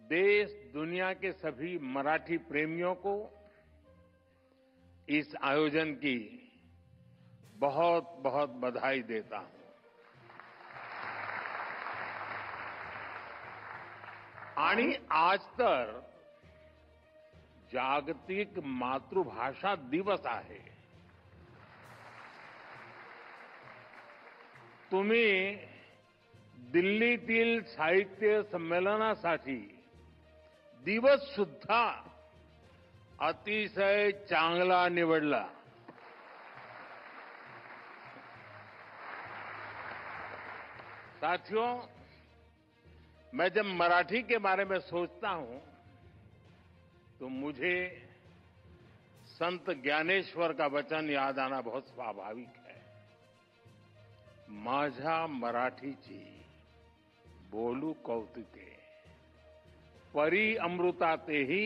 देश दुनिया के सभी मराठी प्रेमियों को इस आयोजन की बहुत बहुत बधाई देता हूं। आणि आज तर जागतिक मातृभाषा दिवस आहे। तुम्ही दिल्लीतील साहित्य संमेलनासाठी दिवस सुद्धा अतिशय चांगला निवडला। साथियों, मैं जब मराठी के बारे में सोचता हूं तो मुझे संत ज्ञानेश्वर का वचन याद आना बहुत स्वाभाविक है। माझ्या मराठीची बोलू कौतुके, परी अमृतातेही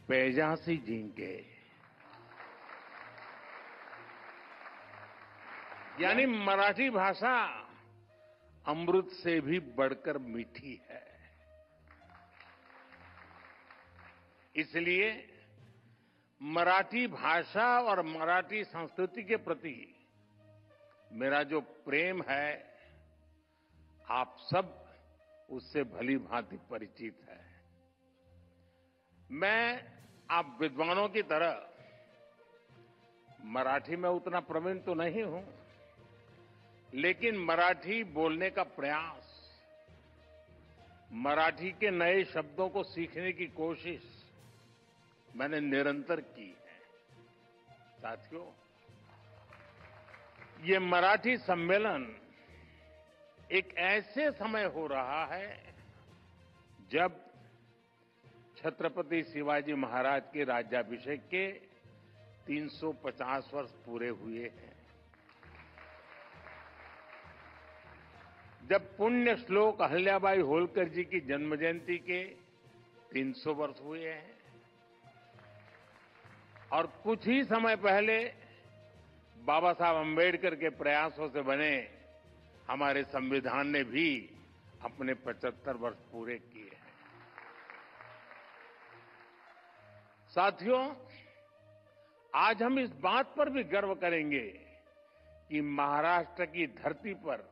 पैजासी जिंके। यानी मराठी भाषा अमृत से भी बढ़कर मीठी है। इसलिए मराठी भाषा और मराठी संस्कृति के प्रति मेरा जो प्रेम है, आप सब उससे भली भांति परिचित है। मैं आप विद्वानों की तरह मराठी में उतना प्रवीण तो नहीं हूं, लेकिन मराठी बोलने का प्रयास, मराठी के नए शब्दों को सीखने की कोशिश मैंने निरंतर की है। साथियों, ये मराठी सम्मेलन एक ऐसे समय हो रहा है जब छत्रपति शिवाजी महाराज के राज्याभिषेक के 350 वर्ष पूरे हुए हैं। जब पुण्य श्लोक अहल्याबाई होलकर जी की जन्म जयंती के 300 वर्ष हुए हैं और कुछ ही समय पहले बाबा साहब अंबेडकर के प्रयासों से बने हमारे संविधान ने भी अपने 75 वर्ष पूरे किए हैं। साथियों, आज हम इस बात पर भी गर्व करेंगे कि महाराष्ट्र की धरती पर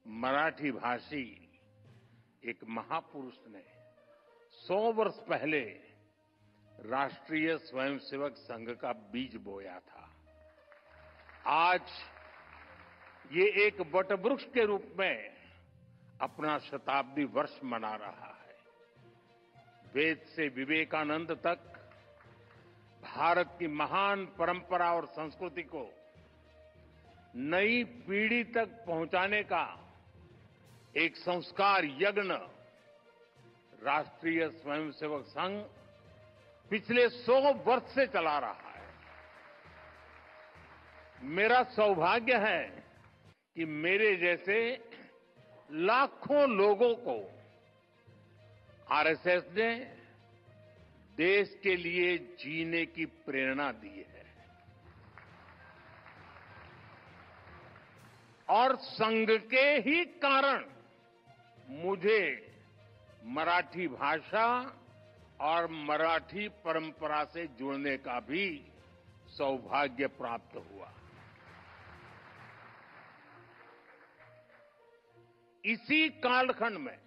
मराठी भाषी एक महापुरुष ने 100 वर्ष पहले राष्ट्रीय स्वयंसेवक संघ का बीज बोया था। आज ये एक वटवृक्ष के रूप में अपना शताब्दी वर्ष मना रहा है। वेद से विवेकानंद तक भारत की महान परंपरा और संस्कृति को नई पीढ़ी तक पहुंचाने का एक संस्कार यज्ञ राष्ट्रीय स्वयंसेवक संघ पिछले 100 वर्ष से चला रहा है। मेरा सौभाग्य है कि मेरे जैसे लाखों लोगों को आरएसएस ने देश के लिए जीने की प्रेरणा दी है और संघ के ही कारण मुझे मराठी भाषा और मराठी परंपरा से जुड़ने का भी सौभाग्य प्राप्त हुआ। इसी कालखंड में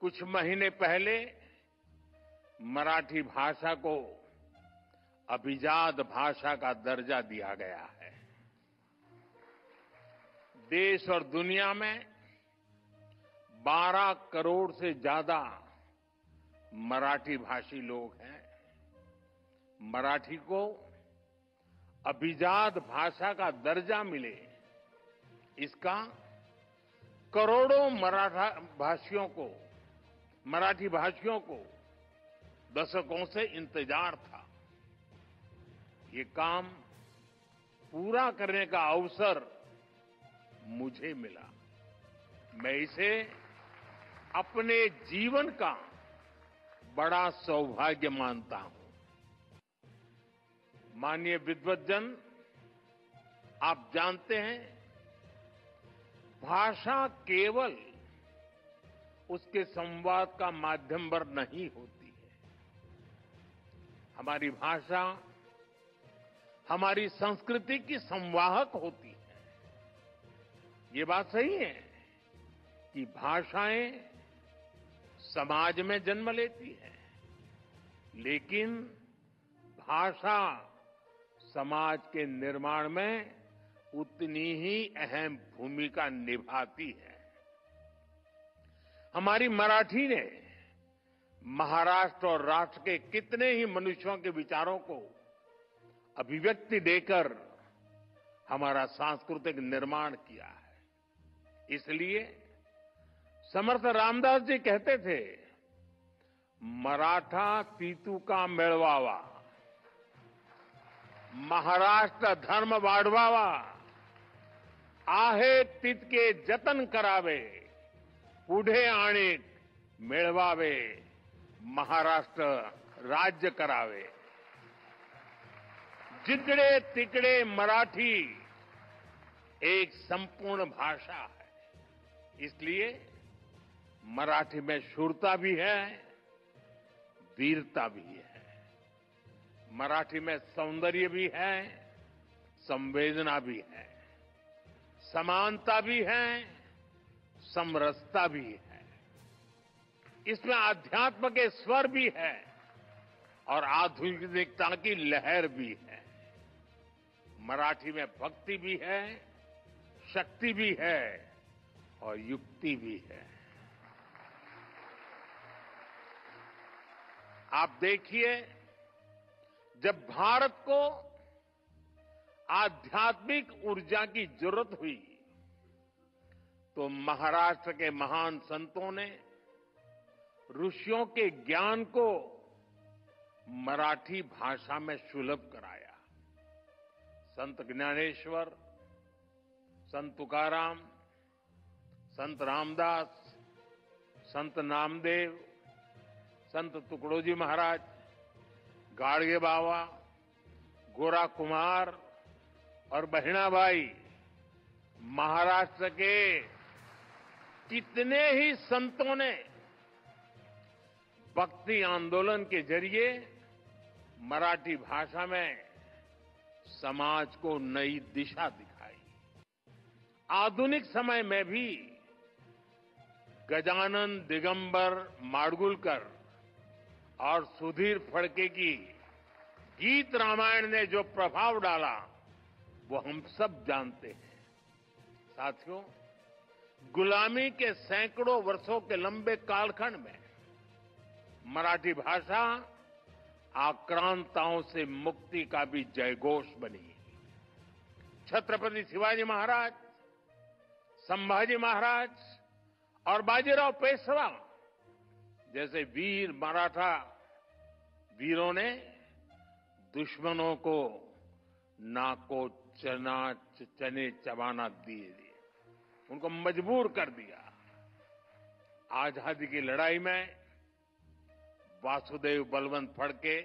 कुछ महीने पहले मराठी भाषा को अभिजात भाषा का दर्जा दिया गया है। देश और दुनिया में 12 करोड़ से ज्यादा मराठी भाषी लोग हैं। मराठी को अभिजात भाषा का दर्जा मिले, इसका करोड़ों मराठी भाषियों को दशकों से इंतजार था। ये काम पूरा करने का अवसर मुझे मिला। मैं इसे अपने जीवन का बड़ा सौभाग्य मानता हूं। माननीय विद्वद्जन, आप जानते हैं, भाषा केवल उसके संवाद का माध्यम पर नहीं होती है। हमारी भाषा हमारी संस्कृति की संवाहक होती है। ये बात सही है कि भाषाएं समाज में जन्म लेती है, लेकिन भाषा समाज के निर्माण में उतनी ही अहम भूमिका निभाती है। हमारी मराठी ने महाराष्ट्र और राष्ट्र के कितने ही मनुष्यों के विचारों को अभिव्यक्ति देकर हमारा सांस्कृतिक निर्माण किया है। इसलिए समर्थ रामदास जी कहते थे, मराठा तीतू का मेळवावा, महाराष्ट्र धर्म वाढवावा, आहे तितके जतन करावे, पुढे आणिक मिळवावे, महाराष्ट्र राज्य करावे। जिकडे तिकडे मराठी एक संपूर्ण भाषा है। इसलिए मराठी में शूरता भी है, वीरता भी है। मराठी में सौंदर्य भी है, संवेदना भी है, समानता भी है, समरसता भी है। इसमें आध्यात्म के स्वर भी है और आधुनिकता की लहर भी है। मराठी में भक्ति भी है, शक्ति भी है और युक्ति भी है। आप देखिए, जब भारत को आध्यात्मिक ऊर्जा की जरूरत हुई तो महाराष्ट्र के महान संतों ने ऋषियों के ज्ञान को मराठी भाषा में सुलभ कराया। संत ज्ञानेश्वर, संत तुकाराम, संत रामदास, संत नामदेव, संत तुकडोजी महाराज, गाडगे बाबा, गोरा कुमार और बहिणाबाई, महाराष्ट्र के कितने ही संतों ने भक्ति आंदोलन के जरिए मराठी भाषा में समाज को नई दिशा दिखाई। आधुनिक समय में भी गजानन दिगंबर माडगुलकर और सुधीर फड़के की गीत रामायण ने जो प्रभाव डाला वो हम सब जानते हैं। साथियों, गुलामी के सैकड़ों वर्षों के लंबे कालखंड में मराठी भाषा आक्रांताओं से मुक्ति का भी जयघोष बनी। छत्रपति शिवाजी महाराज, संभाजी महाराज और बाजीराव पेशवा जैसे वीर मराठा वीरों ने दुश्मनों को नाको चने चबाना दिए, उनको मजबूर कर दिया। आजादी की लड़ाई में वासुदेव बलवंत फड़के,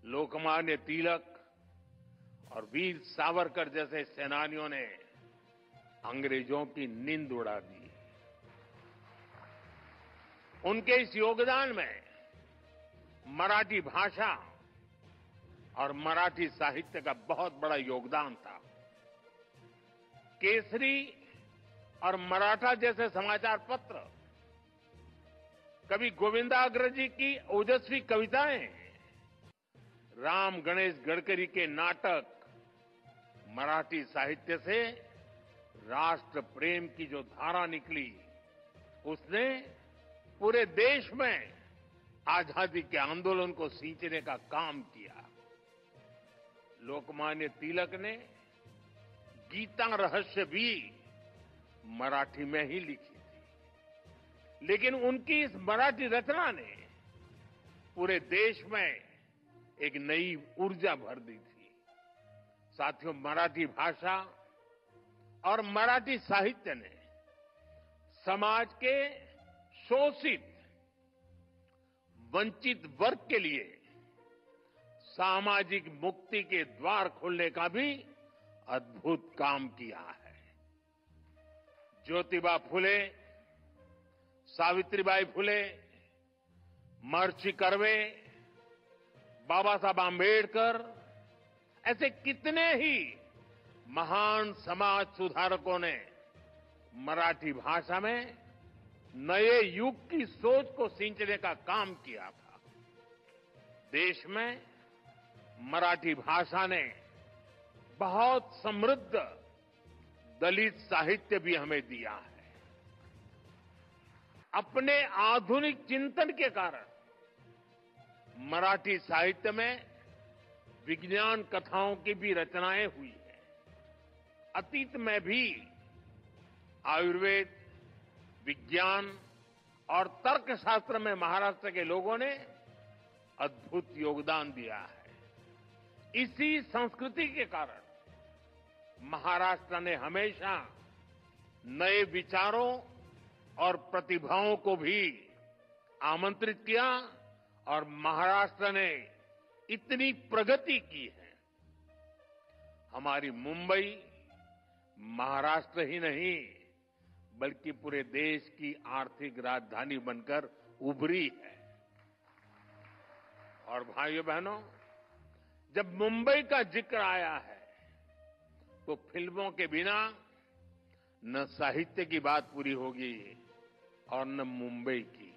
लोकमान्य तिलक और वीर सावरकर जैसे सेनानियों ने अंग्रेजों की नींद उड़ा दी। उनके इस योगदान में मराठी भाषा और मराठी साहित्य का बहुत बड़ा योगदान था। केसरी और मराठा जैसे समाचार पत्र कवि गोविंदाग्रज जी की ओजस्वी कविताएं, राम गणेश गडकरी के नाटक, मराठी साहित्य से राष्ट्र प्रेम की जो धारा निकली, उसने पूरे देश में आजादी के आंदोलन को सींचने का काम किया। लोकमान्य तिलक ने गीता रहस्य भी मराठी में ही लिखी थी, लेकिन उनकी इस मराठी रचना ने पूरे देश में एक नई ऊर्जा भर दी थी। साथियों, मराठी भाषा और मराठी साहित्य ने समाज के शोषित, वंचित वर्ग के लिए सामाजिक मुक्ति के द्वार खोलने का भी अद्भुत काम किया है। ज्योतिबा फुले, सावित्रीबाई फुले, महर्षि कर्वे, बाबा साहब आंबेडकर, ऐसे कितने ही महान समाज सुधारकों ने मराठी भाषा में नए युग की सोच को सींचने का काम किया था। देश में मराठी भाषा ने बहुत समृद्ध दलित साहित्य भी हमें दिया है। अपने आधुनिक चिंतन के कारण मराठी साहित्य में विज्ञान कथाओं की भी रचनाएं हुई हैं। अतीत में भी आयुर्वेद, विज्ञान और तर्कशास्त्र में महाराष्ट्र के लोगों ने अद्भुत योगदान दिया है। इसी संस्कृति के कारण महाराष्ट्र ने हमेशा नए विचारों और प्रतिभाओं को भी आमंत्रित किया और महाराष्ट्र ने इतनी प्रगति की है। हमारी मुंबई महाराष्ट्र ही नहीं बल्कि पूरे देश की आर्थिक राजधानी बनकर उभरी है। और भाइयों बहनों, जब मुंबई का जिक्र आया है तो फिल्मों के बिना न साहित्य की बात पूरी होगी और न मुंबई की।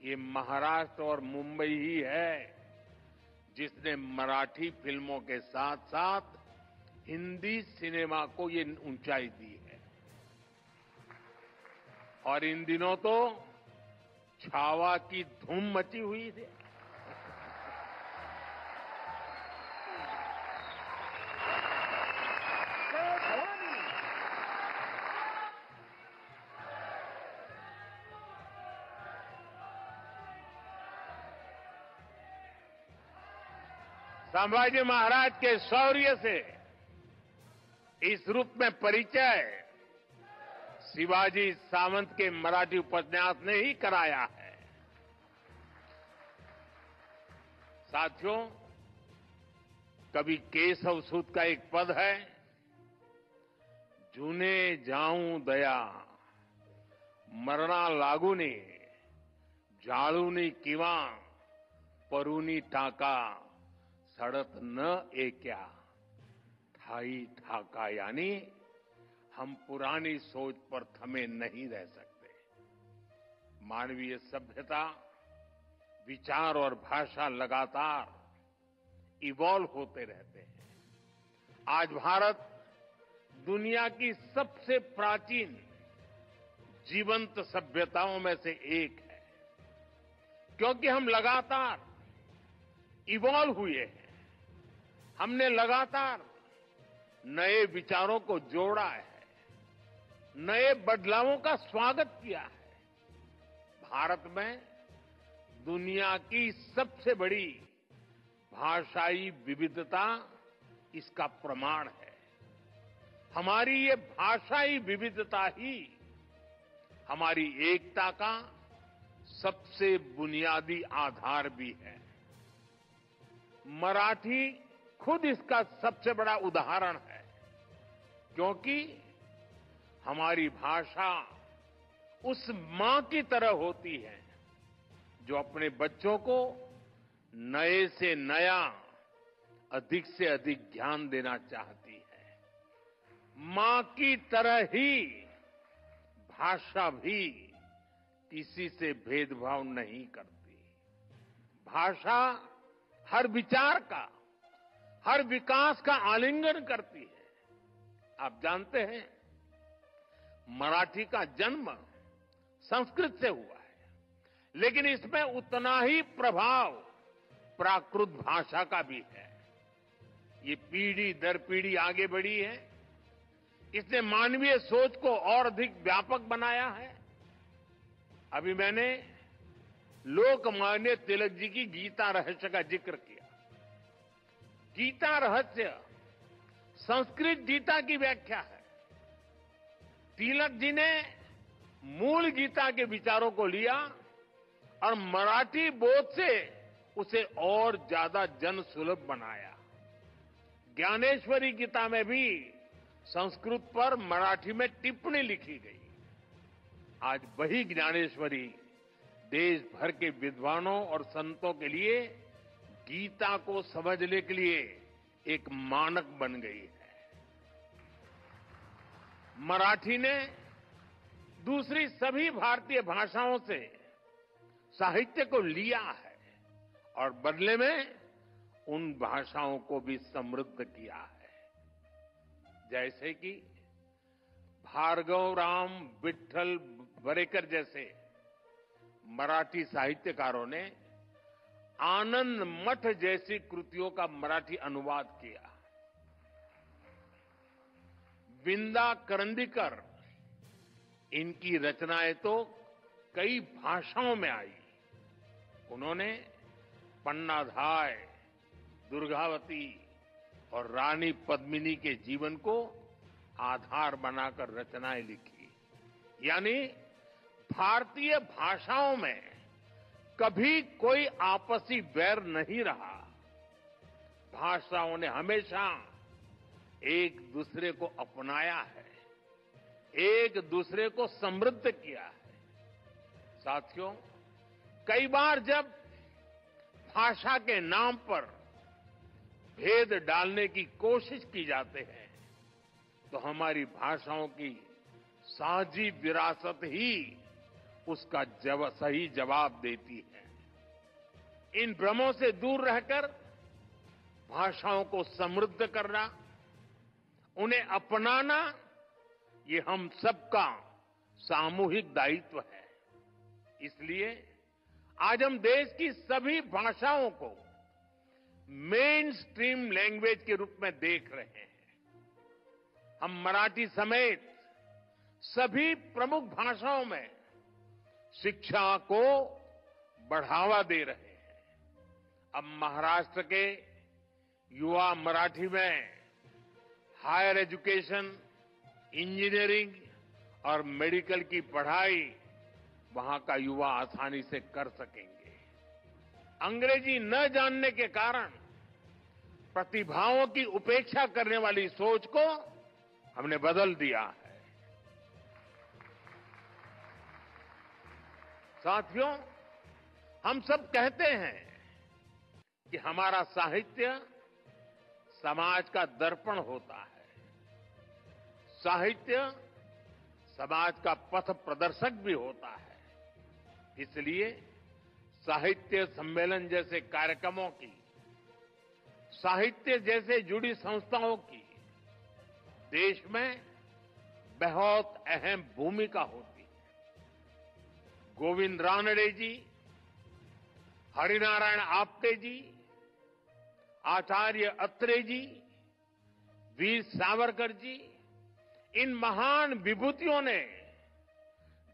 ये महाराष्ट्र और मुंबई ही है जिसने मराठी फिल्मों के साथ साथ हिंदी सिनेमा को ये ऊंचाई दी है। और इन दिनों तो छावा की धूम मची हुई थी। संभाजी महाराज के शौर्य से इस रूप में परिचय शिवाजी सावंत के मराठी उपन्यास ने ही कराया है। साथियों, कवि केशव सूत का एक पद है, जूने जाऊं दया मरणा लागूनी जाळूनी किंवा परूनी टाका सड़त न एक्या ठाई ठाका, यानी हम पुरानी सोच पर थमे नहीं रह सकते। मानवीय सभ्यता, विचार और भाषा लगातार इवॉल्व होते रहते हैं। आज भारत दुनिया की सबसे प्राचीन जीवंत सभ्यताओं में से एक है, क्योंकि हम लगातार इवॉल्व हुए हैं। हमने लगातार नए विचारों को जोड़ा है, नए बदलावों का स्वागत किया है। भारत में दुनिया की सबसे बड़ी भाषाई विविधता इसका प्रमाण है। हमारी ये भाषाई विविधता ही हमारी एकता का सबसे बुनियादी आधार भी है। मराठी खुद इसका सबसे बड़ा उदाहरण है, क्योंकि हमारी भाषा उस मां की तरह होती है जो अपने बच्चों को नए से नया, अधिक से अधिक ज्ञान देना चाहती है। मां की तरह ही भाषा भी किसी से भेदभाव नहीं करती। भाषा हर विचार का, हर विकास का आलिंगन करती है। आप जानते हैं, मराठी का जन्म संस्कृत से हुआ है, लेकिन इसमें उतना ही प्रभाव प्राकृत भाषा का भी है। ये पीढ़ी दर पीढ़ी आगे बढ़ी है। इसने मानवीय सोच को और अधिक व्यापक बनाया है। अभी मैंने लोकमान्य तिलक जी की गीता रहस्य का जिक्र किया। गीता रहस्य संस्कृत गीता की व्याख्या है। तिलक जी ने मूल गीता के विचारों को लिया और मराठी बोध से उसे और ज्यादा जन सुलभ बनाया। ज्ञानेश्वरी गीता में भी संस्कृत पर मराठी में टिप्पणी लिखी गई। आज वही ज्ञानेश्वरी देश भर के विद्वानों और संतों के लिए गीता को समझने के लिए एक मानक बन गई है। मराठी ने दूसरी सभी भारतीय भाषाओं से साहित्य को लिया है और बदले में उन भाषाओं को भी समृद्ध किया है। जैसे कि भार्गव राम विठ्ठल बरेकर जैसे मराठी साहित्यकारों ने आनंद मठ जैसी कृतियों का मराठी अनुवाद किया। विंदा करंदीकर, इनकी रचनाएं तो कई भाषाओं में आई। उन्होंने पन्नाधाय, दुर्गावती और रानी पद्मिनी के जीवन को आधार बनाकर रचनाएं लिखी। यानी भारतीय भाषाओं में कभी कोई आपसी वैर नहीं रहा। भाषाओं ने हमेशा एक दूसरे को अपनाया है, एक दूसरे को समृद्ध किया है। साथियों, कई बार जब भाषा के नाम पर भेद डालने की कोशिश की जाते हैं तो हमारी भाषाओं की साझी विरासत ही उसका सही जवाब देती है। इन भ्रमों से दूर रहकर भाषाओं को समृद्ध करना, उन्हें अपनाना, ये हम सबका सामूहिक दायित्व है। इसलिए आज हम देश की सभी भाषाओं को मेन स्ट्रीम लैंग्वेज के रूप में देख रहे हैं। हम मराठी समेत सभी प्रमुख भाषाओं में शिक्षा को बढ़ावा दे रहे हैं। अब महाराष्ट्र के युवा मराठी में हायर एजुकेशन, इंजीनियरिंग और मेडिकल की पढ़ाई वहां का युवा आसानी से कर सकेंगे। अंग्रेजी न जानने के कारण प्रतिभाओं की उपेक्षा करने वाली सोच को हमने बदल दिया है। साथियों, हम सब कहते हैं कि हमारा साहित्य समाज का दर्पण होता है। साहित्य समाज का पथ प्रदर्शक भी होता है। इसलिए साहित्य सम्मेलन जैसे कार्यक्रमों की, साहित्य जैसे जुड़ी संस्थाओं की देश में बहुत अहम भूमिका होती है। गोविंद रानडे जी, हरिनारायण आप्टे जी, आचार्य अत्रे जी, वीर सावरकर जी, इन महान विभूतियों ने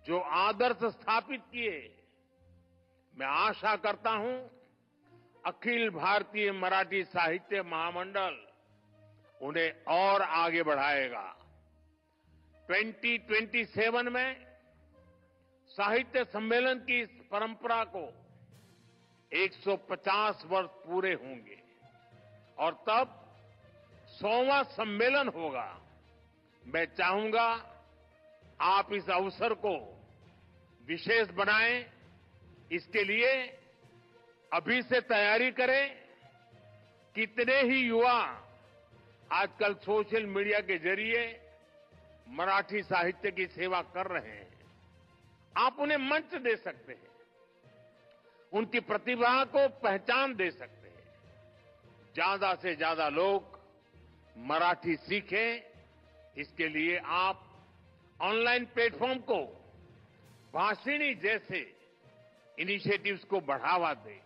जो आदर्श स्थापित किए, मैं आशा करता हूं अखिल भारतीय मराठी साहित्य महामंडल उन्हें और आगे बढ़ाएगा। 2027 में साहित्य सम्मेलन की इस परंपरा को 150 वर्ष पूरे होंगे और तब 100वां सम्मेलन होगा। मैं चाहूंगा आप इस अवसर को विशेष बनाएं। इसके लिए अभी से तैयारी करें। कितने ही युवा आजकल सोशल मीडिया के जरिए मराठी साहित्य की सेवा कर रहे हैं। आप उन्हें मंच दे सकते हैं, उनकी प्रतिभा को पहचान दे सकते हैं। ज्यादा से ज्यादा लोग मराठी सीखें, इसके लिए आप ऑनलाइन प्लेटफॉर्म को, भाषिणी जैसे इनिशिएटिव्स को बढ़ावा दें।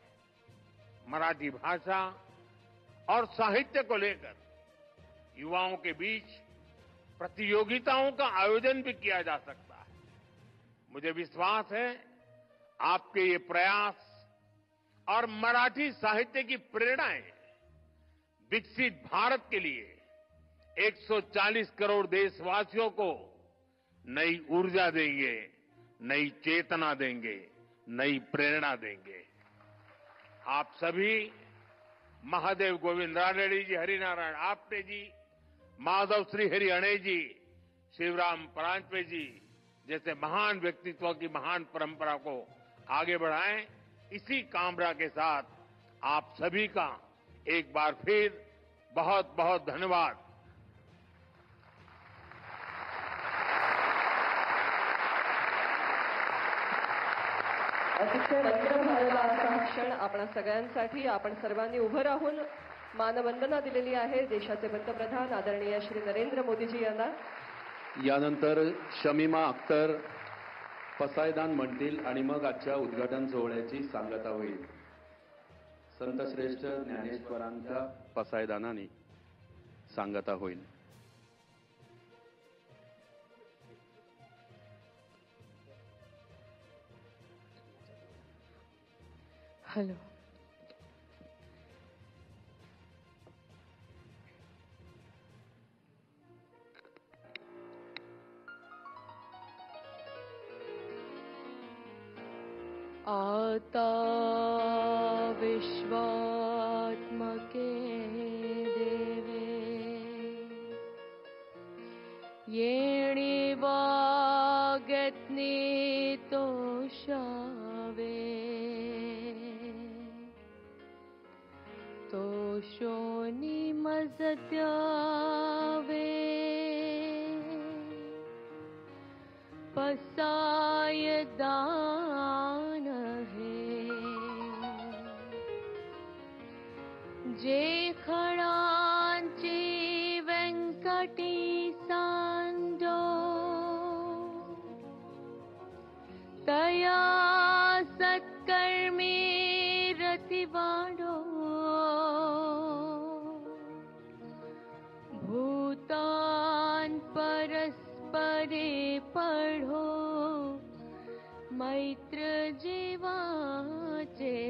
मराठी भाषा और साहित्य को लेकर युवाओं के बीच प्रतियोगिताओं का आयोजन भी किया जा सकता है। मुझे विश्वास है आपके ये प्रयास और मराठी साहित्य की प्रेरणाएं विकसित भारत के लिए 140 करोड़ देशवासियों को नई ऊर्जा देंगे, नई चेतना देंगे, नई प्रेरणा देंगे। आप सभी महादेव गोविंद रानड़े जी, हरिनारायण आप्टे जी, माधव श्रीहरि अणे जी, शिवराम परांजपे जी जैसे महान व्यक्तित्व की महान परंपरा को आगे बढ़ाएं। इसी कामना के साथ आप सभी का एक बार फिर बहुत बहुत धन्यवाद। अतिशय वंदन झालेला असा हा क्षण आपणा सगळ्यांसाठी आपण सर्वांनी उभं राहून मानवंदना दिलेली आहे देशाचे पंतप्रधान आदरणीय श्री नरेंद्र मोदीजी यांना. यानंतर शमीमा अख्तर पसायदान म्हणतील आणि मग आजच्या उद्घाटन सोहळ्याची सांगता होईल. संतश्रेष्ठ ज्ञानेश्वरांच्या पसायदानाने सांगता होईल. हॅलो. आता विश्वात्मके देवे येणी वागत्नी तोषावे तोषोनी मजत्यावे पसाय दान है जे खडांची व्यंकटी सांडो तया सत्कर्मी रतिवाडो भूतान परस्परे पढ़ो मैत्र जीवाचे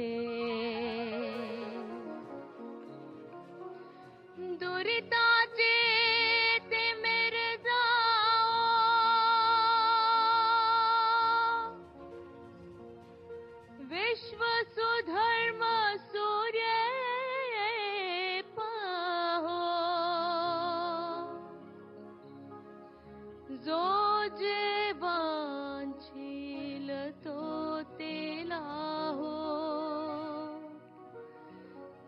दुरिताचे ते मेरे जाओ विश्व सुधर्म सूर्य पाहो जो जे वांछील तो तेला हो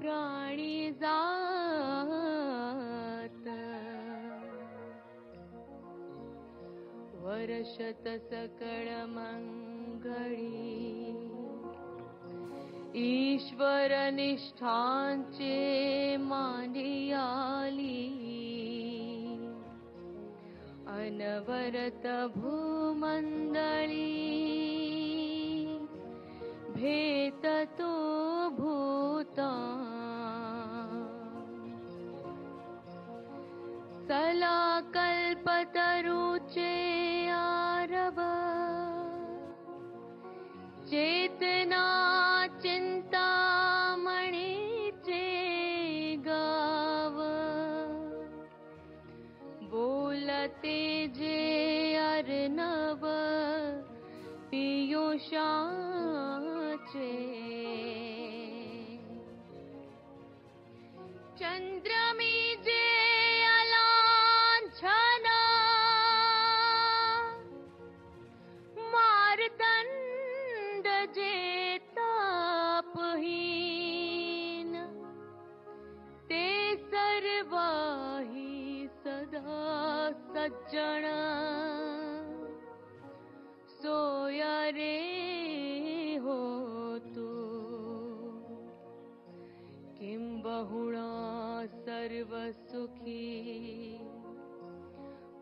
प्राणी जात वर्षत सकळ मंगळी ईश्वर निष्ठांचे मांडी आली अनवरत भूमंडळी भेटतो भूता सला कल्पतरुचे आरभ चेतना चिंतामणीचे गाव बोलते जे अर्णव पियुषाचे चंद्रमी जे अलांछन मारदंड जे तापहीन ते सर्वाही सदा सज्जन जोया रे होतो किंबहुना सर्व सुखी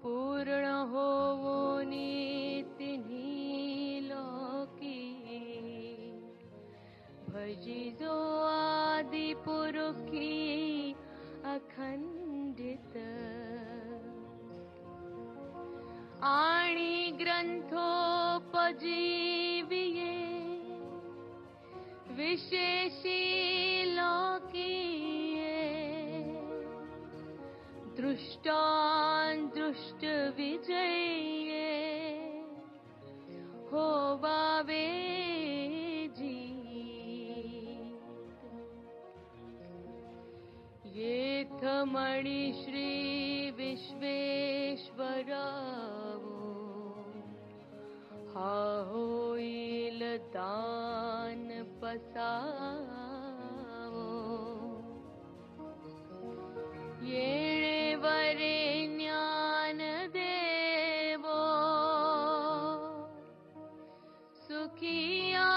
पूर्ण होवोनी तिन्ही लोकी भजिजो आदि पुरुखी अखंडित आणि ग्रंथोपजीविये विशेषी लोकीये दृष्टान दृष्ट विजये होवावे येथ मणि श्री विश्वेश्वरावो हा होईल दान पसावो येणे वरे ज्ञान देवो सुखिया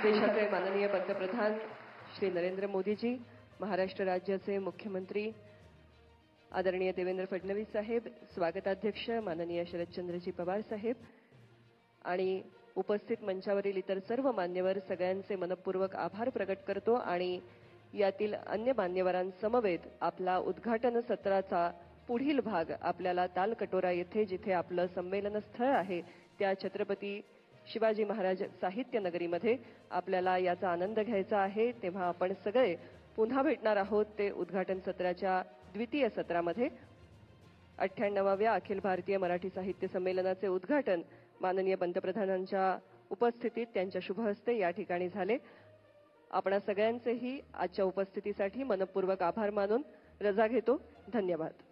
देशाचे माननीय पंतप्रधान श्री नरेंद्र मोदीजी, महाराष्ट्र राज्याचे मुख्यमंत्री आदरणीय देवेंद्र फडणवीस साहेब, स्वागताध्यक्ष माननीय शरदचंद्रजी पवार साहेब आणि उपस्थित मंचावरील इतर सर्व मान्यवर सगळ्यांचे मनपूर्वक आभार प्रकट करतो आणि यातील अन्य मान्यवरांसमवेत आपला उद्घाटन सत्राचा पुढील भाग आपल्याला तालकटोरा येथे जिथे आपलं संमेलन स्थळ आहे त्या छत्रपती शिवाजी महाराज साहित्य नगरीमध्ये आपल्याला याचा आनंद घ्यायचा आहे. तेव्हा आपण सगळे पुन्हा भेटणार आहोत ते उद्घाटन सत्राच्या द्वितीय सत्रामध्ये. 98व्या अखिल भारतीय मराठी साहित्य संमेलनाचे उद्घाटन माननीय पंतप्रधानांच्या उपस्थितीत त्यांच्या शुभ हस्ते या ठिकाणी झाले. आपणा सगळ्यांचेही आजच्या उपस्थितीसाठी मनपूर्वक आभार मानून रजा घेतो. धन्यवाद.